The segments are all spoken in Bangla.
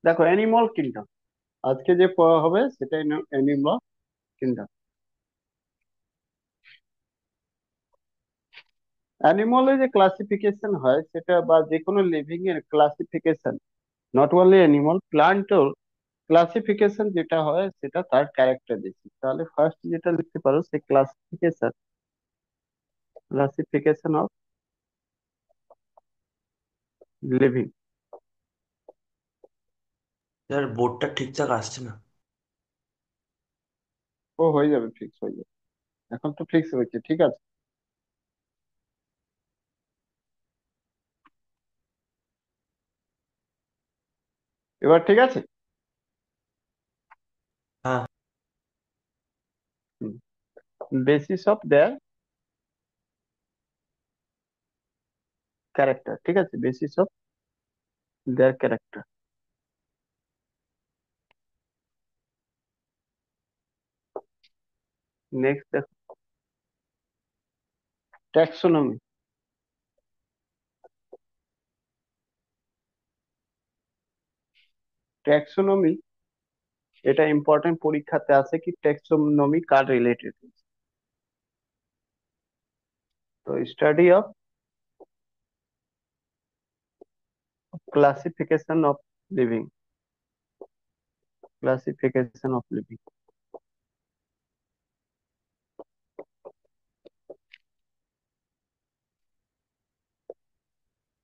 দেখো অ্যানিমাল কিংডম, আজকে যে পড়া হবে সেটা অ্যানিমাল কিংডম। অ্যানিমালের যে ক্লাসিফিকেশন হয় সেটা, বা যে কোনো লিভিং এর ক্লাসিফিকেশন, নট অনলি অ্যানিমাল, প্লান্টও ক্লাসিফিকেশন যেটা হয় সেটা তার ক্যারেক্টার বেশি। তাহলে ফার্স্ট যেটা লিখতে পারো সে ক্লাসিফিকেশন, ক্লাসিফিকেশন অফ লিভিং। यार बोर्डটা ঠিকঠাক আসছে না। ও হয়ে যাবে, ফিক্স হয়ে যাবে। এখন তো ফিক্স হয়েছে, ঠিক আছে। এবার ঠিক আছে। হ্যাঁ। বেসিস অফ দেয়ার ক্যারেক্টার, ঠিক আছে, basis of their character. Next দেখো, ট্যাক্সোনমি। ট্যাক্সোনমি, এটা ইম্পর্টেন্ট, পরীক্ষাতে আছে কি ট্যাক্সোনমি কার রিলেটেড। তো study of classification of living, classification of living,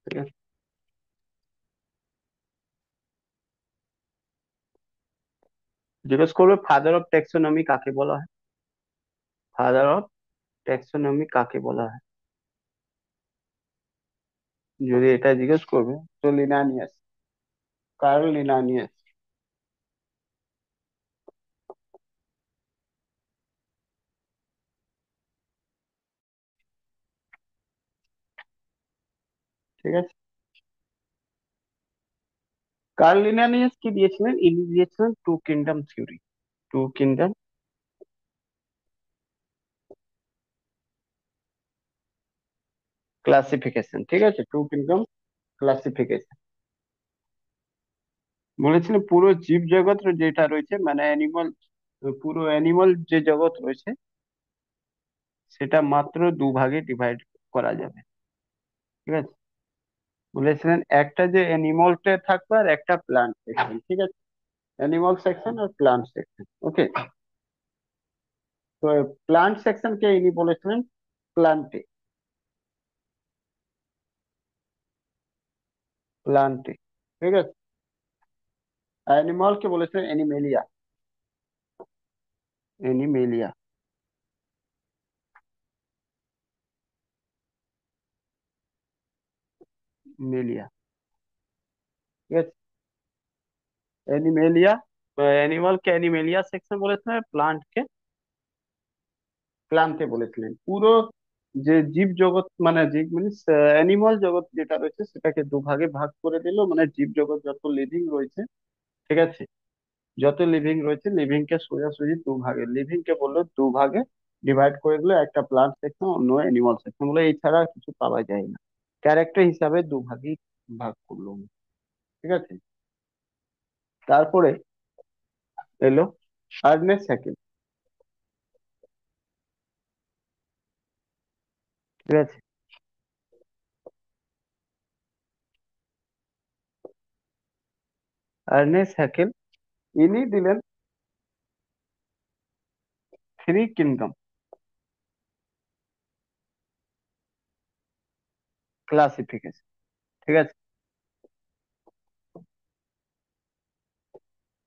ঠিক আছে। জিজ্ঞেস করবে ফাদার অফ ট্যাক্সোনমি কাকে বলা হয়, ফাদার অফ ট্যাক্সোনমি কাকে বলা হয়। যদি এটা জিজ্ঞেস করবে তো লিনানিয়াস, কার্ল লিনানিয়াস। ঠিক আছে। কার্ল লিনানিয়াস কি দিয়েছিলেন, ইনি দিয়েছিলেন two kingdom theory, two kingdom classification, ঠিক আছে, টু কিংডম ক্লাসিফিকেশন। বলেছিলেন পুরো জীব জগৎ যেটা রয়েছে, মানে অ্যানিমাল, পুরো অ্যানিমাল যে জগৎ রয়েছে সেটা মাত্র দুভাগে ডিভাইড করা যাবে, ঠিক আছে। বলেছিলেন একটা যে অ্যানিমালটা থাকবে আর একটা প্লান্ট সেকশন, ঠিক আছে, অ্যানিমাল সেকশন আর প্লান্ট সেকশন, ওকে। তো প্লান্ট সেকশন কে ইনি বলেছিলেন প্লান্টে, প্লান্টে, ঠিক আছে। অ্যানিমাল কে বলেছিলেন অ্যানিমেলিয়া, অ্যানিমেলিয়া, মেলিয়া, ঠিক আছে, অ্যানিমেলিয়া। অ্যানিমাল কে অ্যানিমেলিয়া সেকশন বলেছিলেন, প্লান্ট কে প্লান্টে বলেছিলেন। পুরো যে জীব জগৎ, মানে জীব মিনস অ্যানিমাল জগৎ যেটা রয়েছে সেটাকে দুভাগে ভাগ করে দিল, মানে জীব জগৎ যত লিভিং রয়েছে, ঠিক আছে, যত লিভিং রয়েছে লিভিং কে সোজাসুজি দুভাগে, লিভিং কে বললো দুভাগে ডিভাইড করে দিলো, একটা প্লান্ট সেকশন অন্য অ্যানিমাল সেকশন, বলে এছাড়া আর কিছু পাওয়া যায় না। ক্যারেক্টার হিসাবে দুভাগই ভাগ করলো, ঠিক আছে। তারপরে এলো আর্নেস্ট হ্যাকেল, ঠিক আছে। আর্নেস্ট হ্যাকেল ইনি দিলেন থ্রি কিংডম ক্লাসিফিকেশন, ঠিক আছে,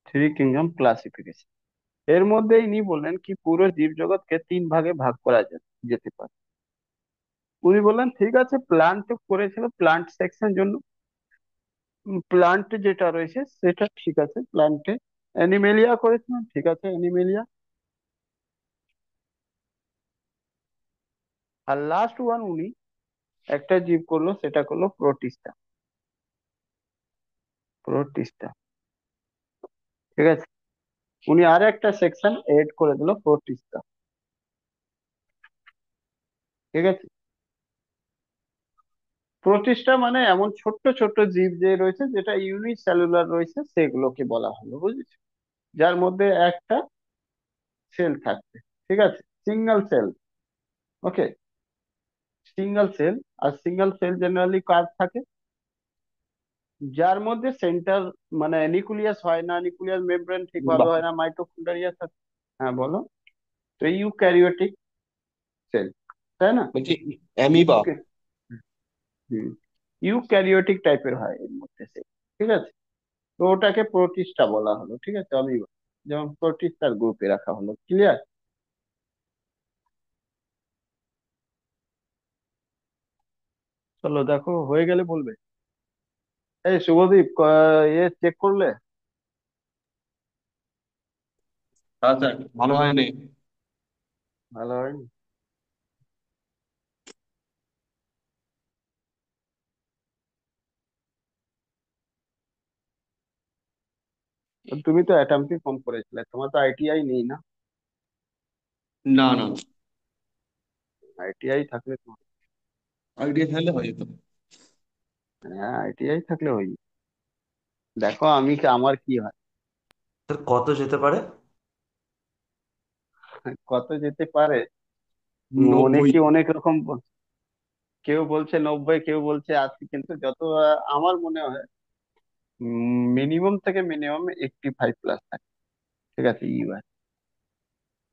থ্রি কিংডম ক্লাসিফিকেশন। এর মধ্যে ইনি বললেন কি পুরো জীব জগৎকে তিন ভাগে ভাগ করা যেতে পারে। উনি বললেন ঠিক আছে, প্লান্ট করেছিল প্লান্ট সেকশন জন্য, প্লান্ট যেটা রয়েছে সেটা ঠিক আছে প্লান্টে। অ্যানিমেলিয়া করেছিলেন, ঠিক আছে অ্যানিমেলিয়া। আর লাস্ট ওয়ান উনি একটা জীব করলো, সেটা করলো প্রোটিস্টা, প্রোটিস্টা, ঠিক আছে। উনি আর একটা সেকশন এড করে দিল প্রোটিস্টা, ঠিক আছে। প্রোটিস্টা মানে এমন ছোট্ট ছোট্ট জীব যে রয়েছে যেটা ইউনিসেলুলার রয়েছে সেগুলোকে বলা হলো, বুঝেছো? যার মধ্যে একটা সেল থাকবে, ঠিক আছে, সিঙ্গেল সেল। ওকে, সিঙ্গেল সেল। আর সিঙ্গেল সেল জেনারেলি কার থাকে? যার মধ্যে সেন্টার মানে নিউক্লিয়াস হয় না, নিউক্লিয়ার মেমব্রেন ঠিকভাবে বাহ। হয় না, মাইটোকন্ড্রিয়া থাকে। হ্যাঁ বলো। তো ইউক্যারিওটিক সেল, তাই না? বলছি অ্যামিবা। ইউকে হুম ইউক্যারিওটিক টাইপের হয় এর মধ্যে সেল, ঠিক আছে। তো ওটাকে প্রোটিস্টা বলা হলো, ঠিক আছে, আমি যেমন প্রোটিস্টার গ্রুপে রাখা হলো, ক্লিয়ার? চলো দেখো, হয়ে গেলে বলবে। এই শুভদীপ, চেক করলে? হ্যাঁ স্যার, ভালো হয়নি। ভালো হয়নি? তুমি তো অ্যাটাম্পে কম করেছিলে, তোমার তো আইটিআই নেই না? না না, আইটিআই থাকলে তোমার, আইডিয়া থাকলে হয়ে যেত। হ্যাঁ আইটিআই থাকলে হই। দেখো আমি আমার কি হয়। স্যার কত যেতে পারে? কত যেতে পারে? 90। অনেকে অনেক রকম কেউ বলছে 90, কেউ বলছে 80, কিন্তু যত আমার মনে হয় মিনিমাম থেকে মিনিমাম 85 প্লাস থাকে, ঠিক আছে, ইউআর,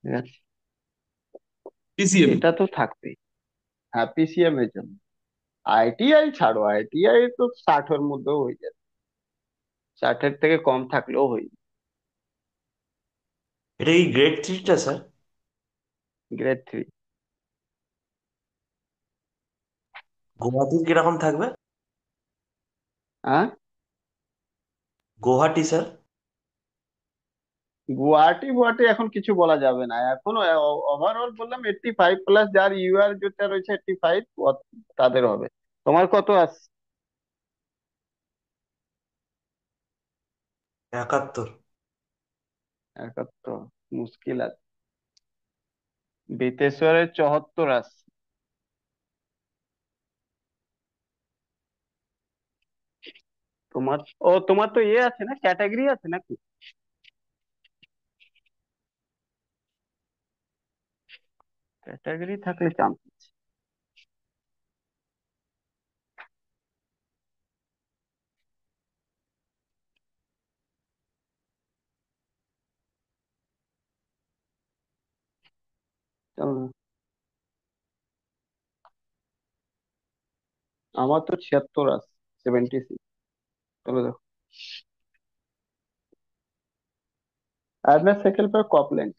ঠিক আছে, পিসিএম। এটা তো থাকবেই। হ্যাঁ পিসিএম এর জন্য। আইটিআই ছাড়ো, আইটিআই তো 60-এর মধ্যেও হয়ে যায়, 60-এর থেকে কম থাকলেও হয়ে যায়। এটা কি গ্রেড থ্রিটা স্যার? গ্রেড 3। গুয়াহাটির কিরকম থাকবে? হ্যাঁ, গুয়াহাটি স্যার। গুয়াহাটি গুয়াহাটি এখন কিছু বলা যাবে না এখন। ওভারঅল বললাম 85 প্লাস, যার ইউআর যেটা রয়েছে 85, তাদের হবে। তোমার কত আছে? 71। 71? মুশকিল আছে। বিতেশ্বরের 74 আছে। তোমার, ও তোমার তো ইয়ে আছে না, ক্যাটাগরি আছে নাকি? ক্যাটাগরি থাকলে চান্স আছে। চলো, আমার তো 76 আছে, 76। চলো দেখো, আর্নেস্ট সাইকেল পর কপল্যান্ড।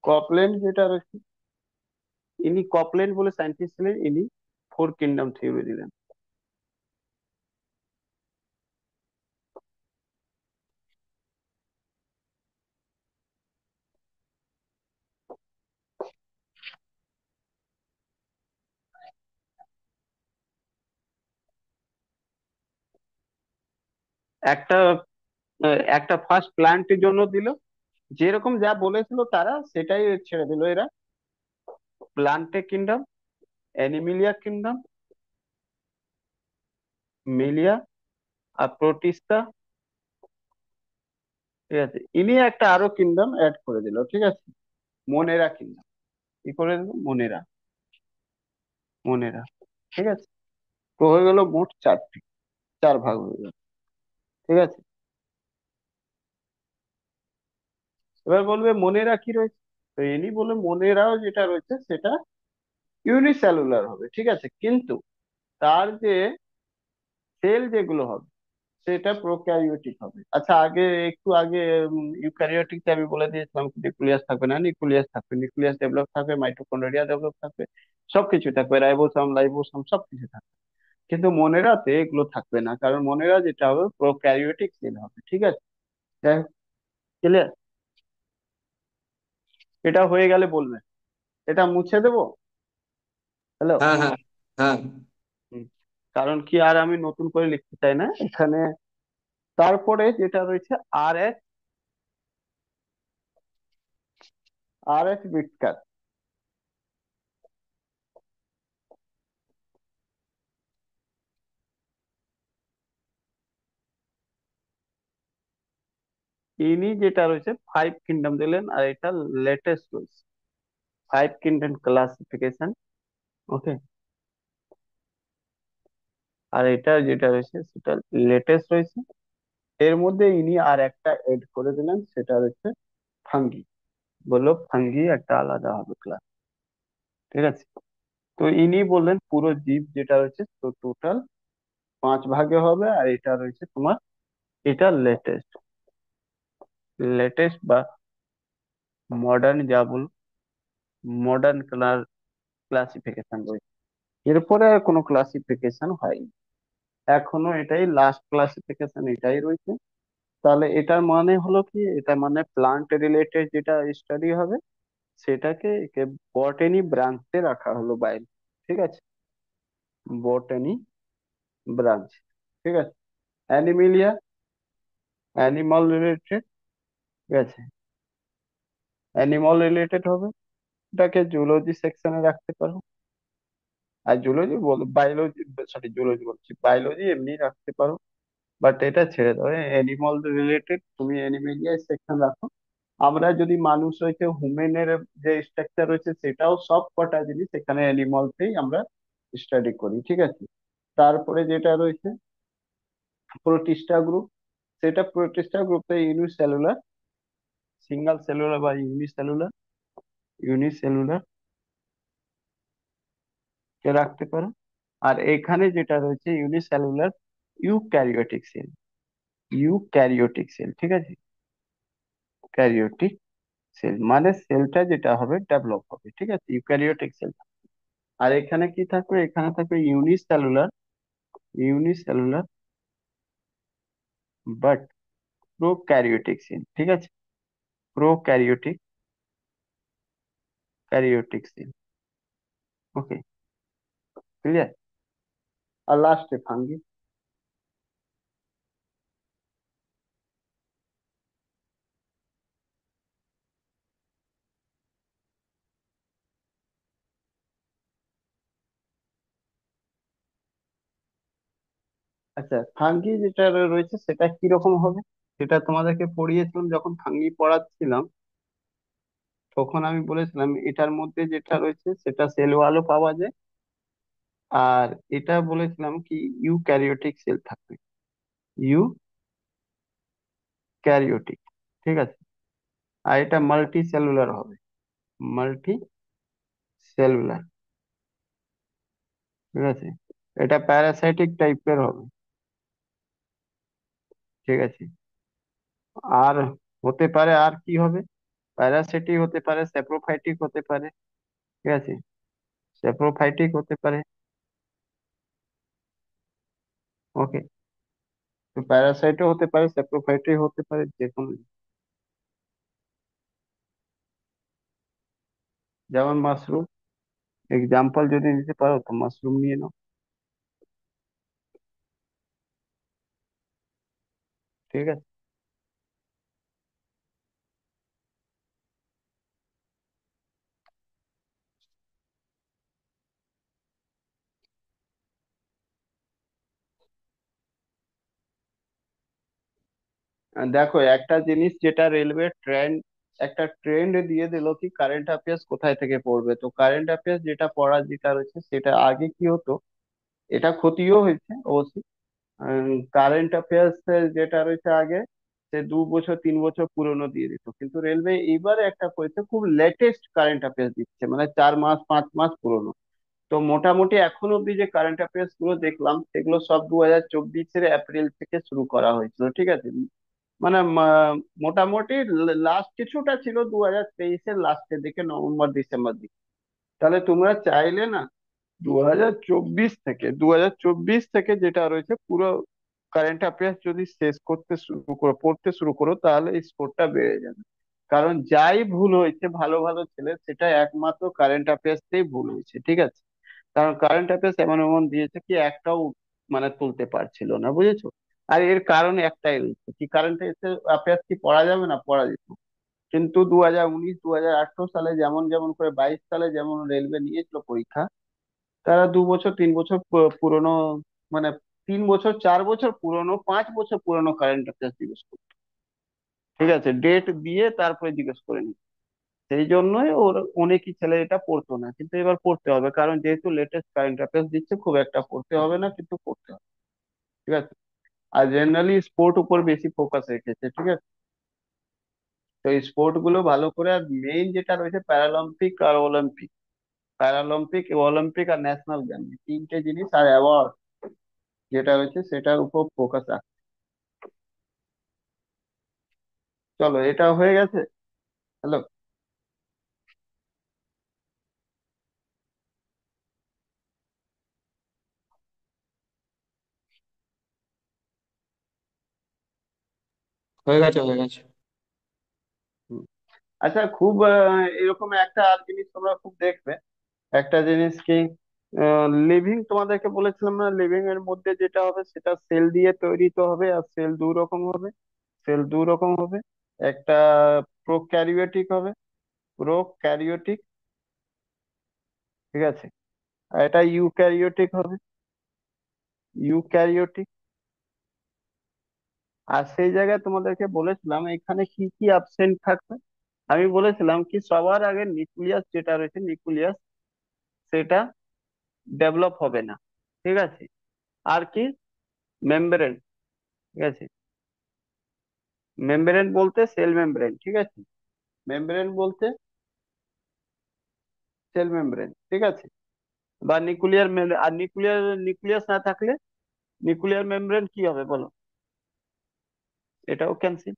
কপল্যান্ড যেটা রয়েছে, ইনি কপল্যান্ড বলে সায়েন্টিস্ট ছিলেন, ইনি ফোর কিংডম থিওরি দিলেন। একটা একটা ফার্স্ট প্ল্যান্টের জন্য দিল, যেরকম যা বলেছিল তারা সেটাই ছেড়ে দিল এরা। প্লান্টে কিংডম, অ্যানিমিলিয়া কিংডম, মিলিয়া, আর প্রোটিস্টা, ঠিক আছে। ইনি একটা আরো কিংডম অ্যাড করে দিল, ঠিক আছে, মোনেরা কিংডম। কি করে দিল? মোনেরা, মোনেরা, ঠিক আছে। তো হয়ে গেল মোট চারটি, চার ভাগ হয়ে গেল, ঠিক আছে। এবার বলবে মনেরা কি রয়েছে? তো ইনি বলে মনেরাও যেটা রয়েছে সেটা ইউনিসেলুলার হবে, ঠিক আছে, কিন্তু তার যে সেল যেগুলো হবে সেটা প্রোক্যারিওটিক হবে। আচ্ছা, একটু আগে ইউক্যারিওটিক আমি বলে দিয়েছিলাম নিউক্লিয়াস থাকবে না, নিউক্লিয়াস থাকবে, নিউক্লিয়াস ডেভেলপ থাকবে, মাইটোকন্ড্রিয়া ডেভেলপ থাকবে, সবকিছু থাকবে, রাইবোসোম লাইবোসোম সবকিছু থাকবে। কিন্তু মনেরাতে এগুলো থাকবে না, কারণ মনেরা যেটা হবে প্রোক্যারিওটিক সেল হবে, ঠিক আছে। যাই হোক, ক্লিয়ার? এটা হয়ে গেলে বলবে। এটা মুছে দেবো? হ্যালো। হ্যাঁ হ্যাঁ হ্যাঁ। কারণ কি, আর আমি নতুন করে লিখতে চাই না এখানে। তারপরে যেটা রয়েছে আর এস, আর এস বিটকার, ইনি যেটা রয়েছে ফাইভ কিংডম দিলেন, আর এটা লেটেস্ট রয়েছে, ফাইভ কিংডম ক্লাসিফিকেশন। ওকে। আর এটা যেটা রয়েছে সেটা লেটেস্ট রয়েছে। এর মধ্যে ইনি আর একটা এড করে দিলেন, সেটা হচ্ছে ফাঙ্গি। বললো ফাঙ্গি একটা আলাদা হবে ক্লাস। ঠিক আছে। তো ইনি বললেন পুরো জীব যেটা রয়েছে তো টোটাল পাঁচ ভাগে হবে, আর এটা রয়েছে তোমার, এটা লেটেস্ট, লেটেস্ট বা মডার্ন যা বল, মডার্ন ক্লাসিফিকেশন রয়েছে। এরপরে আর কোনো ক্লাসিফিকেশন হয়নি, এখনো এটাই লাস্ট ক্লাসিফিকেশন, এটাই রয়েছে। তাহলে এটার মানে হলো কি, এটা মানে প্লান্ট রিলেটেড যেটা স্টাডি হবে সেটাকে বটানি ব্রাঞ্চে রাখা হলো বাইরে। ঠিক আছে, বটানি ব্রাঞ্চ। ঠিক আছে। Animalia, animal related. ঠিক আছে, অ্যানিমাল রিলেটেড হবে, এটাকে জুলজি সেকশনে রাখতে পারো। আর জুলজি বায়োলজি, সরি জুলজি বলছি, বায়োলজি এমনি রাখতে পারো। বাট এটা ছেড়ে দাও, অ্যানিমাল রিলেটেড তুমি অ্যানিমেলিয়া সেকশন রাখো। আমরা যদি মানুষ রয়েছে হুমেনের যে স্ট্রাকচার রয়েছে সেটাও সব কটা জিনিস এখানে অ্যানিমালসেই আমরা স্টাডি করি। ঠিক আছে। তারপরে যেটা রয়েছে প্রোটিস্টা গ্রুপ, সেটা প্রোটিস্টা গ্রুপে ইউনিসেলুলার, সিঙ্গেল সেলুলার বা ইউনিসেলুলার, ইউনিসেলুলার কে রাখতে পারো। আর এখানে যেটা রয়েছে unicellular eukaryotic sell, eukaryotic sell. ঠিক আছে, ক্যারিওটিক সেল মানে সেলটা যেটা হবে ডেভেলপ হবে। ঠিক আছে, ইউক্যারিওটিক সেল। আর এখানে কি থাকবে, এখানে থাকবে unicellular, unicellular but prokaryotic sell. ঠিক আছে, প্রোক্যারিওটিক, ক্যারিওটিক সেল। ওকে, ক্লিয়ার। আর লাস্টে ফাঙ্গি। আচ্ছা, ফাঙ্গি যেটা রয়েছে সেটা কিরকম হবে, সেটা তোমাদেরকে পড়িয়েছিলাম যখন ফাঙ্গি পড়াচ্ছিলাম, তখন আমি বলেছিলাম এটার মধ্যে যেটা রয়েছে সেটা সেল ওয়ালও পাওয়া যায়। আর এটা বলেছিলাম কি ইউক্যারিওটিক সেল থাকবে, ইউক্যারিওটিক। ঠিক আছে। আর এটা মাল্টি সেলুলার হবে, মাল্টি সেলুলার। ঠিক আছে, এটা প্যারাসাইটিক টাইপের হবে। ঠিক আছে। আর হতে পারে, আর কি হবে, প্যারাসিটিক হতে পারে, স্যাপ্রোফাইটিক হতে পারে। ঠিক আছে, স্যাপ্রোফাইটিক হতে পারে। ওকে। তো প্যারাসাইটও হতে পারে, স্যাপ্রোফাইটিক হতে পারে, যে কোনো। যেমন মাশরুম, এক্সাম্পল যদি নিতে পারো তো মাশরুম নিয়ে নাও। ঠিক আছে। দেখো একটা জিনিস যেটা রেলওয়ে ট্রেন্ড, একটা ট্রেন্ড দিয়ে দিল কি কারেন্ট অ্যাফেয়ার্স কোথায় থেকে পড়বে। তো কারেন্ট অ্যাফেয়ার্স যেটা পড়ার যেটা রয়েছে সেটা আগে কি হতো, এটা ক্ষতিও হয়েছে অবশ্যই। কারেন্ট অ্যাফেয়ার্স যেটা রয়েছে আগে, সে 2 বছর 3 বছর পুরনো দিয়ে দিত, কিন্তু রেলওয়ে এইবারে একটা করেছে খুব লেটেস্ট কারেন্ট অ্যাফেয়ার্স দিচ্ছে, মানে 4 মাস 5 মাস পুরনো। তো মোটামুটি এখন অব্দি যে কারেন্ট অ্যাফেয়ার্স গুলো দেখলাম সেগুলো সব 2024-এর এপ্রিল থেকে শুরু করা হয়েছিল। ঠিক আছে, মানে মোটামুটি লাস্ট কিছুটা ছিল 2023-এর লাস্টের দিকে, নভেম্বর ডিসেম্বর দিকে। তাহলে তোমরা চাইলে না 2024 থেকে যেটা রয়েছে পুরো কারেন্ট অ্যাফেয়ার্স যদি শেষ করতে শুরু করো, পড়তে শুরু করো, তাহলে স্কোরটা বেড়ে যাবে। কারণ যাই ভুল হয়েছে ভালো ভালো ছেলে, সেটা একমাত্র কারেন্ট অ্যাফেয়ার্সতেই ভুল হয়েছে। ঠিক আছে, কারণ কারেন্ট অ্যাফেয়ার্স এমন এমন দিয়েছে কি একটাও মানে তুলতে পারছিল না, বুঝেছো। আর এর কারণ একটাই রয়েছে, কি কারেন্ট অ্যাফেয়ার্স কি পড়া যাবে না, পড়া যেত। কিন্তু 2019 2018 সালে যেমন যেমন করে 22 সালে যেমন রেলওয়ে নিয়েছিল পরীক্ষা, তারা 2 বছর 3 বছর পুরনো, মানে 3 বছর 4 বছর পুরনো, 5 বছর পুরনো কারেন্ট অ্যাফেয়ার্স জিজ্ঞেস করতো। ঠিক আছে, ডেট দিয়ে তারপরে জিজ্ঞেস করে নি। সেই জন্যই ওর অনেকই ছেলে এটা পড়তো না, কিন্তু এবার পড়তে হবে, কারণ যেহেতু লেটেস্ট কারেন্ট অ্যাফেয়ার্স দিচ্ছে, খুব একটা পড়তে হবে না, কিন্তু পড়তে হবে। ঠিক আছে। আর জেনারেলি স্পোর্ট উপর বেশি ফোকাস রেখেছে। ঠিক আছে। তো এই স্পোর্ট গুলো ভালো করে, আর মেইন যেটা রয়েছে প্যারালম্পিক আর অলিম্পিক, প্যারালম্পিক অলিম্পিক আর ন্যাশনাল গেম, তিনটে জিনিস আর অ্যাওয়ার্ড যেটা রয়েছে সেটার উপর ফোকাস রাখ। চলো, এটা হয়ে গেছে। হ্যালো। হয়ে গেছে, হয়ে গেছে। আচ্ছা, খুব এরকম একটা আর জিনিস তোমরা খুব দেখবে, একটা জিনিস কি, লিভিং তোমাদেরকে বলেছিলাম না, লিভিং এর মধ্যে যেটা হবে সেটা সেল দিয়ে তৈরি তো হবে, আর সেল দু রকম হবে। সেল দু রকম হবে, একটা প্রোক্যারিওটিক হবে, প্রোক্যারিওটিক। ঠিক আছে। আর এটা ইউক্যারিওটিক হবে, ইউক্যারিওটিক। আর সেই জায়গায় তোমাদেরকে বলেছিলাম এখানে কি কি অ্যাবসেন্ট থাকবে। আমি বলেছিলাম কি সবার আগে নিউক্লিয়াস যেটা রয়েছে, নিউক্লিয়াস সেটা ডেভেলপ হবে না। ঠিক আছে। আর কি, মেমব্রেন। ঠিক আছে। মেমব্রেন বলতে সেল মেমব্রেন। ঠিক আছে। মেমব্রেন বলতে সেল মেমব্রেন। ঠিক আছে। বা নিউক্লিয়ার, আর নিউক্লিয়ার, নিউক্লিয়াস না থাকলে নিউক্লিয়ার মেমব্রেন কি হবে বলো? এটাও ক্যান্সেল।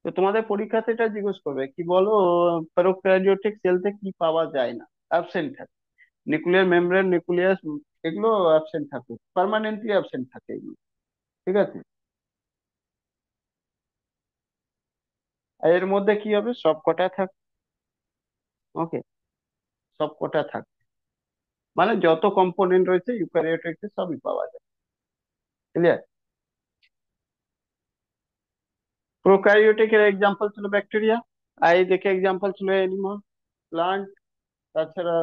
তো তোমাদের পরীক্ষাতে এটা জিজ্ঞেস করবে কি বলো, প্যারোক্যারিওটিক সেলতে কি পাওয়া যায় না, অ্যাবসেন্ট থাকে। নিউক্লিয়ার মেমব্রেন, নিউক্লিয়াস, এগুলো অ্যাবসেন্ট থাকে, পার্মানেন্টলি অ্যাবসেন্ট থাকে এগুলো। ঠিক আছে। আর এর মধ্যে কি হবে, সব কটা থাক। ওকে। সব কটা থাক, মানে যত কম্পোনেন্ট রয়েছে ইউক্যারিওটিক্সে সবই পাওয়া যায়। ক্লিয়ার। প্রোক্যারিওটিকের এক্সাম্পল ছিল ব্যাকটেরিয়া, আর এই দেখে এক্সাম্পল ছিল এনিমল, প্লান্ট, তাছাড়া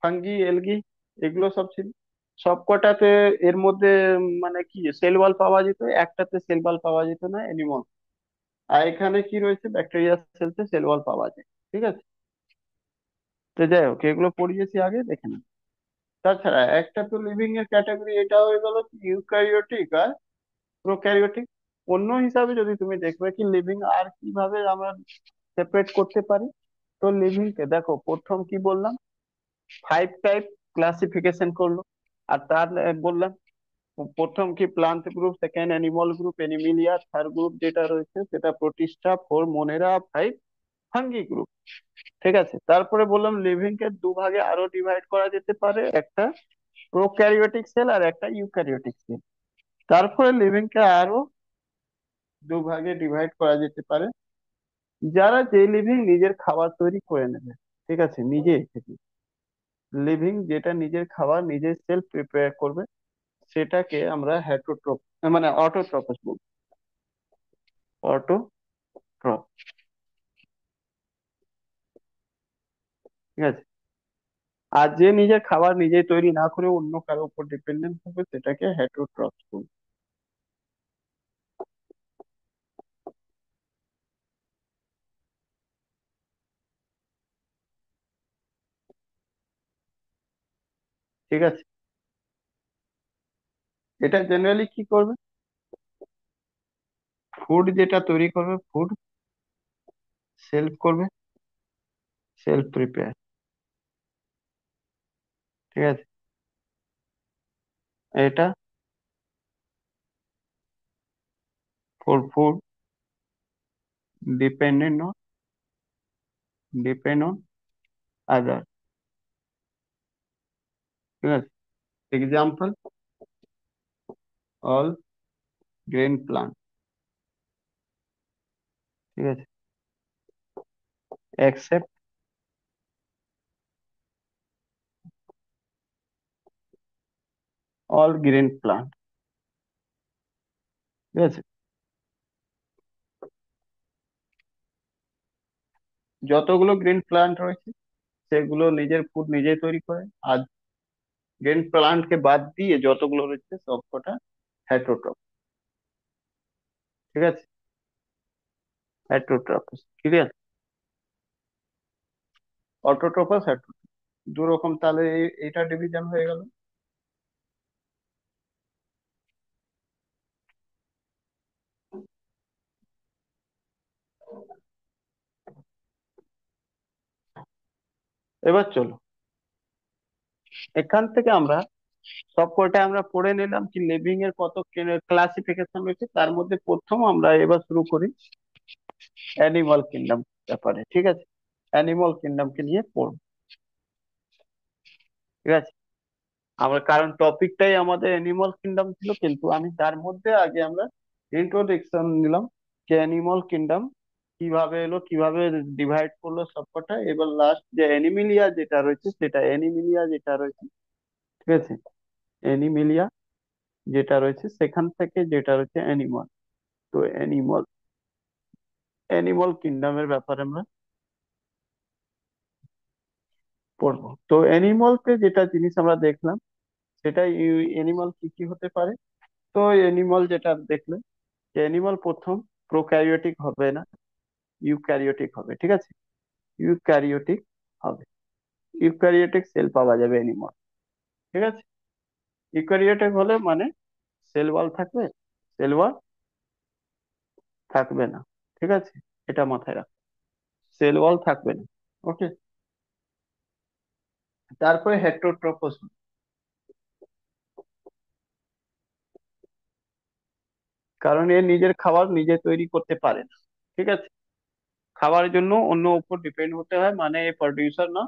ফাঙ্গি, এলগি, এগুলো সব ছিল। সবকটাতে এর মধ্যে মানে কি সেল ওয়াল পাওয়া যেত, একটাতে সেল ওয়াল পাওয়া যেত না, এনিমল। আর এখানে কি রয়েছে, ব্যাকটেরিয়া সেলতে সেল ওয়াল পাওয়া যায়। ঠিক আছে। তো যাই হোক, এগুলো পড়িয়েছি আগে, দেখে নিন। তাছাড়া একটা তো লিভিং এর ক্যাটাগরি এটা হয়ে গেল ইউক্যারিওটিক আর প্রোক্যারিওটিক। অন্য হিসাবে যদি তুমি দেখবে কি লিভিং আর কিভাবে আমরা সেপারেট করতে পারি, তো লিভিং কে দেখো, প্রথম কি বললাম, 5 টাইপ ক্লাসিফিকেশন করলো। আর তার বললাম প্রথম কি plant group, second animal group Animalia, third group যেটা রয়েছে সেটা Protista, four মোনেরা, five fungi group. ঠিক আছে। তারপরে বললাম লিভিং কে দুভাগে আরো ডিভাইড করা যেতে পারে, একটা প্রোক্যারিওটিক সেল আর একটা ইউক্যারিওটিক সেল। তারপরে লিভিং কে আরো দুভাগে ডিভাইড করা যেতে পারে, যারা যে লিভিং নিজের খাবার তৈরি করে নেবে। ঠিক আছে, নিজে থেকে লিভিং যেটা নিজের খাবার নিজের সেলফ প্রিপেয়ার করবে, সেটাকে আমরা হেটারোট্রপ, মানে অটোট্রপাস বলবো। অটোট্রপ। ঠিক আছে। আর যে নিজের খাবার নিজে তৈরি না করে অন্য কারো উপর ডিপেন্ডেন্ট হবে, সেটাকে হেটারোট্রপস বলবো। ঠিক আছে। এটা জেনারেলি কি করবে, ফুড যেটা তৈরি করবে, ফুড সেলফ করবে, সেলফ প্রিপেয়ার। ঠিক আছে। এটা for food dependent on, depend on আদার। ঠিক আছে। Example, all grain plant. ঠিক আছে। except all green plant। ঠিক আছে। যতগুলো গ্রিন প্লান্ট রয়েছে সেগুলো নিজের ফুড নিজেই তৈরি করে, আর গ্রিন প্লান্ট কে বাদ দিয়ে যতগুলো রয়েছে সবকটা হেটারোট্রপ। ঠিক আছে। হেটারোট্রফাস, ক্লিয়ার? অটোট্রোফাস, হেটারোট্রোফাস, দু রকম। তাহলে এটা ডিভিশন হয়ে গেল। এবার চলো, এখান থেকে আমরা সব কয়টা আমরা পড়ে নিলাম কি লিভিং এর কত ক্লাসিফিকেশন রয়েছে। তার মধ্যে প্রথম আমরা এবার শুরু করি অ্যানিমাল কিংডম ব্যাপারে, ঠিক আছে? অ্যানিমাল কিংডমকে নিয়ে পড়ব, ঠিক আছে? আমরা কারণ টপিকটাই আমাদের অ্যানিমাল কিংডম ছিল, কিন্তু আমি তার মধ্যে আগে আমরা ইন্ট্রোডাকশন নিলাম যে অ্যানিমাল কিংডম কিভাবে এলো, কিভাবে ডিভাইড করলো সবকটা। এবার লাস্ট যে অ্যানিমিলিয়া যেটা রয়েছে, সেটা অ্যানিমিলিয়া যেটা রয়েছে, ঠিক আছে? অ্যানিমিলিয়া যেটা রয়েছে সেখান থেকে যেটা রয়েছে অ্যানিমাল। তো অ্যানিমাল, অ্যানিমাল কিংডমের ব্যাপারে আমরা পড়বো। তো অ্যানিমালকে যেটা জিনিস আমরা দেখলাম, সেটা অ্যানিমাল কি কি হতে পারে। তো অ্যানিমাল যেটা দেখলে, যে অ্যানিমাল প্রথম প্রোক্যারিওটিক হবে না, ইউক্যারিওটিক হবে, ঠিক আছে? ইউক্যারিওটিক হবে। ইউক্যারিওটিক সেল পাওয়া যাবে অ্যানিমাল, ঠিক আছে? ইউক্যারিওটিক হলে মানে সেল ওয়াল থাকবে, সেল ওয়াল থাকবে না, ঠিক আছে? এটা মাথায় রাখ, সেল ওয়াল থাকবে না। ওকে। তারপরে হেটারোট্রফাস, কারণ এ নিজের খাবার নিজে তৈরি করতে পারে না, ঠিক আছে? খাবারের জন্য অন্য উপর ডিপেন্ড হতে হয়, মানে এ প্রডিউসার না,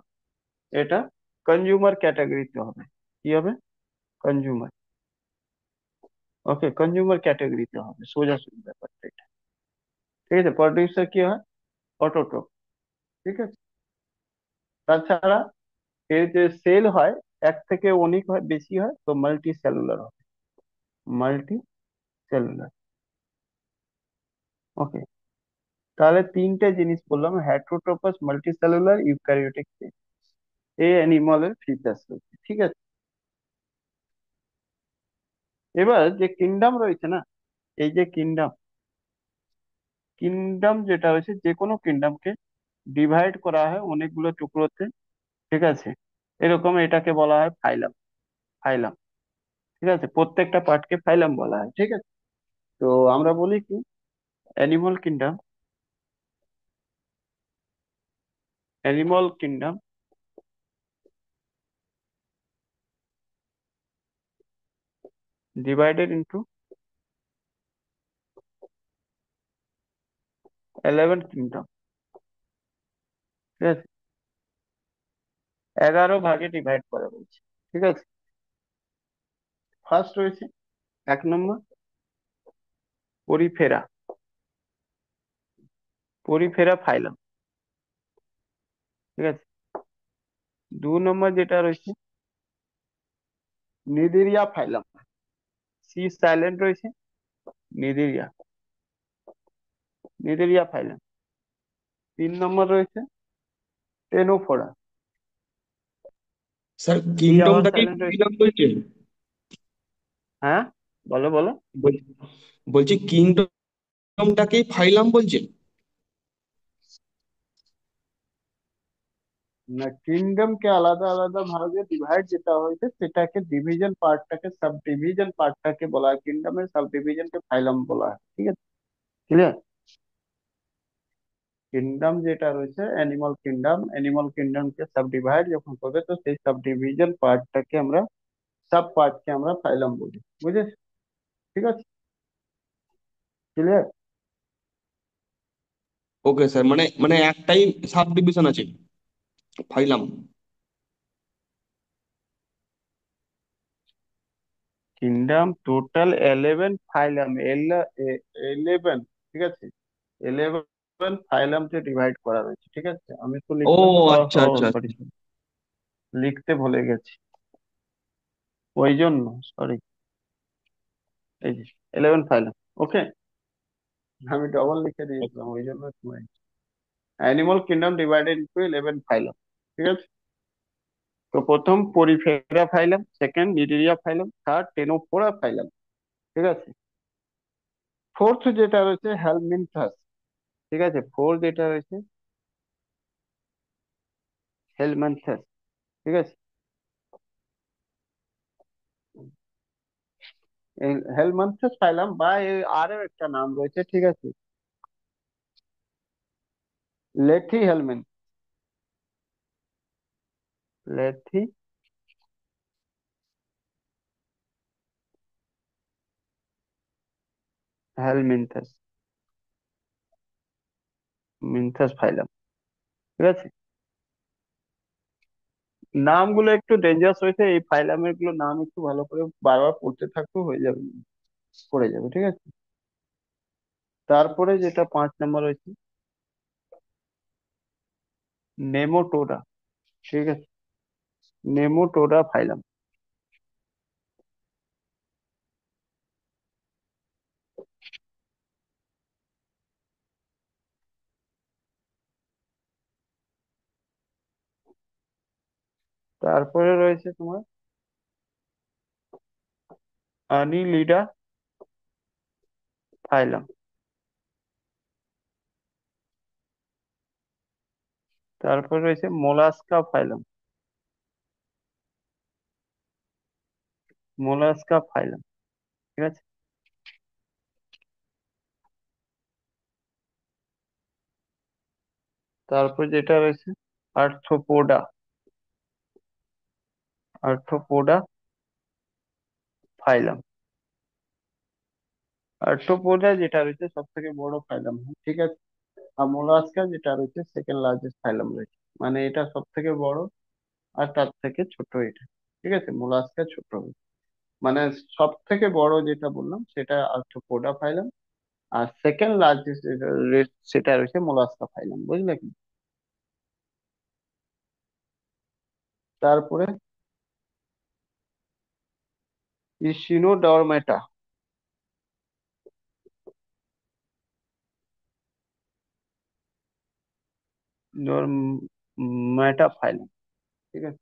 এটা কনজিউমার ক্যাটাগরিতে হবে। কি হবে? কনজিউমার। ওকে, কনজিউমার ক্যাটাগরিতে হবে, সোজাসুজি ব্যাপারটা এটা, ঠিক আছে? প্রডিউসার কি হয়? অটোট্রফ, ঠিক আছে? তাছাড়া এর যে সেল হয়, এক থেকে অনেক হয়, বেশি হয়, তো মাল্টি সেলুলার হবে, মাল্টি সেলুলার। ওকে। তাহলে তিনটে জিনিস বললাম, হেটারোট্রফাস, মাল্টি সেলুলার, ইউক্যারিওটিক। এই অ্যানিমালের ফিচার্স রয়েছে, ঠিক আছে? এবার যে কিংডম রয়েছে না, এই যে কিংডম, কিংডম যেটা রয়েছে, যে কোনো কিংডমকে ডিভাইড করা হয় অনেকগুলো টুকরোতে, ঠিক আছে? এরকম এটাকে বলা হয় ফাইলাম, ফাইলাম, ঠিক আছে? প্রত্যেকটা পার্টকে ফাইলাম বলা হয়, ঠিক আছে? তো আমরা বলি কি animal kingdom, animal kingdom divided into 11 kingdom, ঠিক আছে? 11 ভাগে ডিভাইড করা হয়েছে, ঠিক আছে? ফার্স্ট রয়েছে 1 নম্বর পরিফেরা, পরিফেরা ফাইলাম, ঠিক আছে? 2 নম্বর যেটা রয়েছে নিডেরিয়া ফাইলাম, সি সাইলেন্ট রয়েছে, নিডেরিয়া, নিডেরিয়া ফাইলাম। 3 নম্বর রয়েছে টেনোফোরা, স্যার সি আবার কিংডমটাকেই সাইলেন্ট রয়েছে। ফাইলাম বলছেন? হ্যাঁ, বলো বলো। বল- বলছি কিংডমটাকেই ফাইলাম বলছেন? না, কিংডম কে আলাদা আলাদা ভাগে ডিভাইড যেটা হয়েছে, সেটাকে ডিভিশন পার্টটাকে, সাব ডিভিশন পার্টটাকে বলা হয় কিংডমের, সাব ডিভিশনকে ফাইলাম বলা হয়, ঠিক আছে? ক্লিয়ার? কিংডম যেটা রয়েছে অ্যানিমাল কিংডম, অ্যানিমাল কিংডমকে সাব ডিভাইড যখন করবে, তো সেই সাব ডিভিশন পার্টটাকে আমরা, সাব পার্টকে আমরা ফাইলাম বলি, বুঝেছ? ঠিক আছে, ক্লিয়ার? ওকে স্যার, মানে মানে একটাই সাব ডিভিশন আছে, ফাইলাম। কিংডম টোটাল 11 ফাইলাম, 11, ঠিক আছে? 11 ফাইলামকে ডিভাইড করা রয়েছে, ঠিক আছে? আমি তো ও লিখলাম, আচ্ছা আচ্ছা সরি, আচ্ছা। লিখতে ভুলে গেছি, ওই জন্য সরি। এই যে 11 ফাইলাম। ওকে, আমি ডবল লিখে দিয়েছিলাম, ওই জন্য অ্যানিমাল কিংডম ডিভাইডেড ইন্টু 11 ফাইলাম, ঠিক আছে? তো প্রথম পরিফেরা ফাইলাম, সেকেন্ড নিডেরিয়া ফাইলাম, থার্ড টেনোফোরা ফাইলাম, ঠিক আছে? ফোর্থ যেটা রয়েছে হেলমিনথাস, ঠিক আছে, ফোর যেটা রয়েছে হেলম্যান্থাস। ঠিক আছে, এই হেলম্যান্থাস ফাইলাম বা এই আরো একটা নাম রয়েছে, ঠিক আছে, লেথি হেলমেন, লেথি হেলমিনথাস, মিনথাস ফাইলাম। ঠিক আছে, নামগুলো একটু ডেঞ্জারাস হয়েছে, এই ফাইলামের গুলো নাম একটু ভালো করে বারবার পড়তে থাকতে হয়ে যাবে, পড়ে যাবে। ঠিক আছে, তারপরে যেটা 5 নম্বর রয়েছে নেমোটোডা। ঠিক আছে, নেমোটোডা ফাইলাম। তারপরে রয়েছে তোমার আনিলিডা ফাইলাম। তারপরে রয়েছে মোলাস্কা ফাইলাম, মোলাস্কা ফাইলাম। ঠিক আছে, তারপর যেটা রয়েছে আর্থ্রোপোডা, আর্থ্রোপোডা ফাইলাম। আর্থ্রোপোডা যেটা রয়েছে সব থেকে বড় ফাইলাম। ঠিক আছে, আর মোলাস্কা যেটা রয়েছে সেকেন্ড লার্জেস্ট ফাইলাম রয়েছে, মানে এটা সব থেকে বড় আর তার থেকে ছোট এটা। ঠিক আছে, মোলাস্কা ছোট, মানে সব থেকে বড় যেটা বললাম সেটা আর্থ্রোপোডা ফাইলাম, আর সেকেন্ড লার্জেস্ট সেটা রয়েছে মোলাস্কা ফাইলাম, বুঝলে কি? তারপরে ইচিনোডার্মেটা, ডরমেটা ফাইলাম। ঠিক আছে,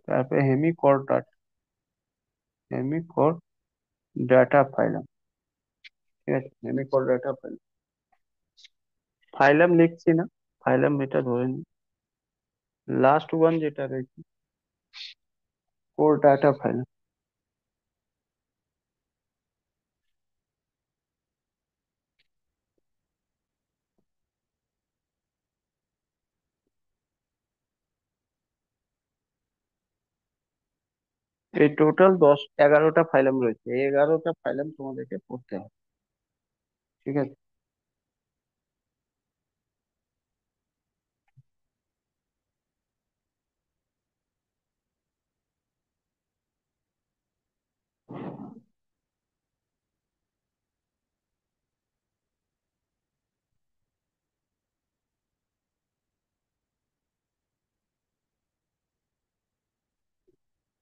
তারপরে হেমিকর্ডাট, হেমিকর্ডাটা ফাইলাম। ঠিক আছে, হেমিকর্ডাটা ফাইলাম। ফাইলাম লিখছি না, ফাইলাম এটা ধরে নি। লাস্ট ওয়ান যেটা রয়েছে কোরডাটা ফাইলাম। এই টোটাল 11টা ফাইলাম রয়েছে, এই 11টা ফাইলাম তোমাদেরকে পড়তে হবে। ঠিক আছে,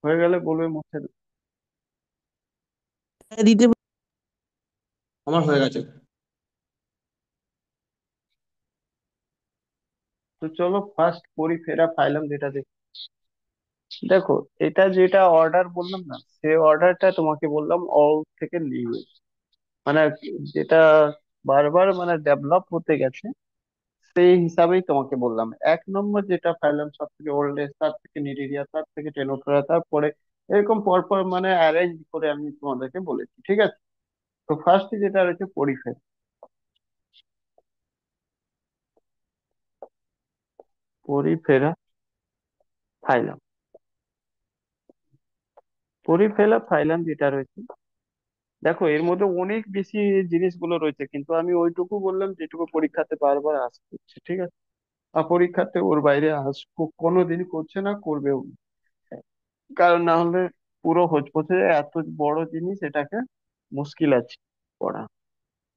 হয়ে গেলে বলবে মুছে দেব। দিতে আমার হয়ে গেছে। তো চলো ফার্স্ট পরিফেরা ফাইলাম যেটা দেখো, এটা যেটা অর্ডার বললাম না, সেই অর্ডারটা তোমাকে বললাম অল থেকে নিউ, মানে যেটা বারবার মানে ডেভেলপ হতে গেছে সেই হিসাবেই তোমাকে বললাম। 1 নম্বর যেটা ফাইলাম সব থেকে ওল্ডেস্ট, তার থেকে নিরিরিয়া, তার থেকে টেনোটোরা, তারপরে এরকম পরপর মানে অ্যারেঞ্জ করে আমি তোমাদেরকে বলেছি। ঠিক আছে, তো ফার্স্ট যেটা রয়েছে পরিফেরা, পরিফেরা ফাইলাম। পরিফেরা ফাইলাম যেটা রয়েছে, দেখো এর মধ্যে অনেক বেশি জিনিসগুলো রয়েছে, কিন্তু আমি ওইটুকু বললাম যেটুকু পরীক্ষাতে বারবার আসছে। ঠিক আছে, আর পরীক্ষাতে ওর বাইরে কোনোদিন করছে না, করবেও না। কারণ না হলে পুরো হোঁচপচে যায়, এত বড় জিনিস এটাকে মুশকিল আছে পড়া।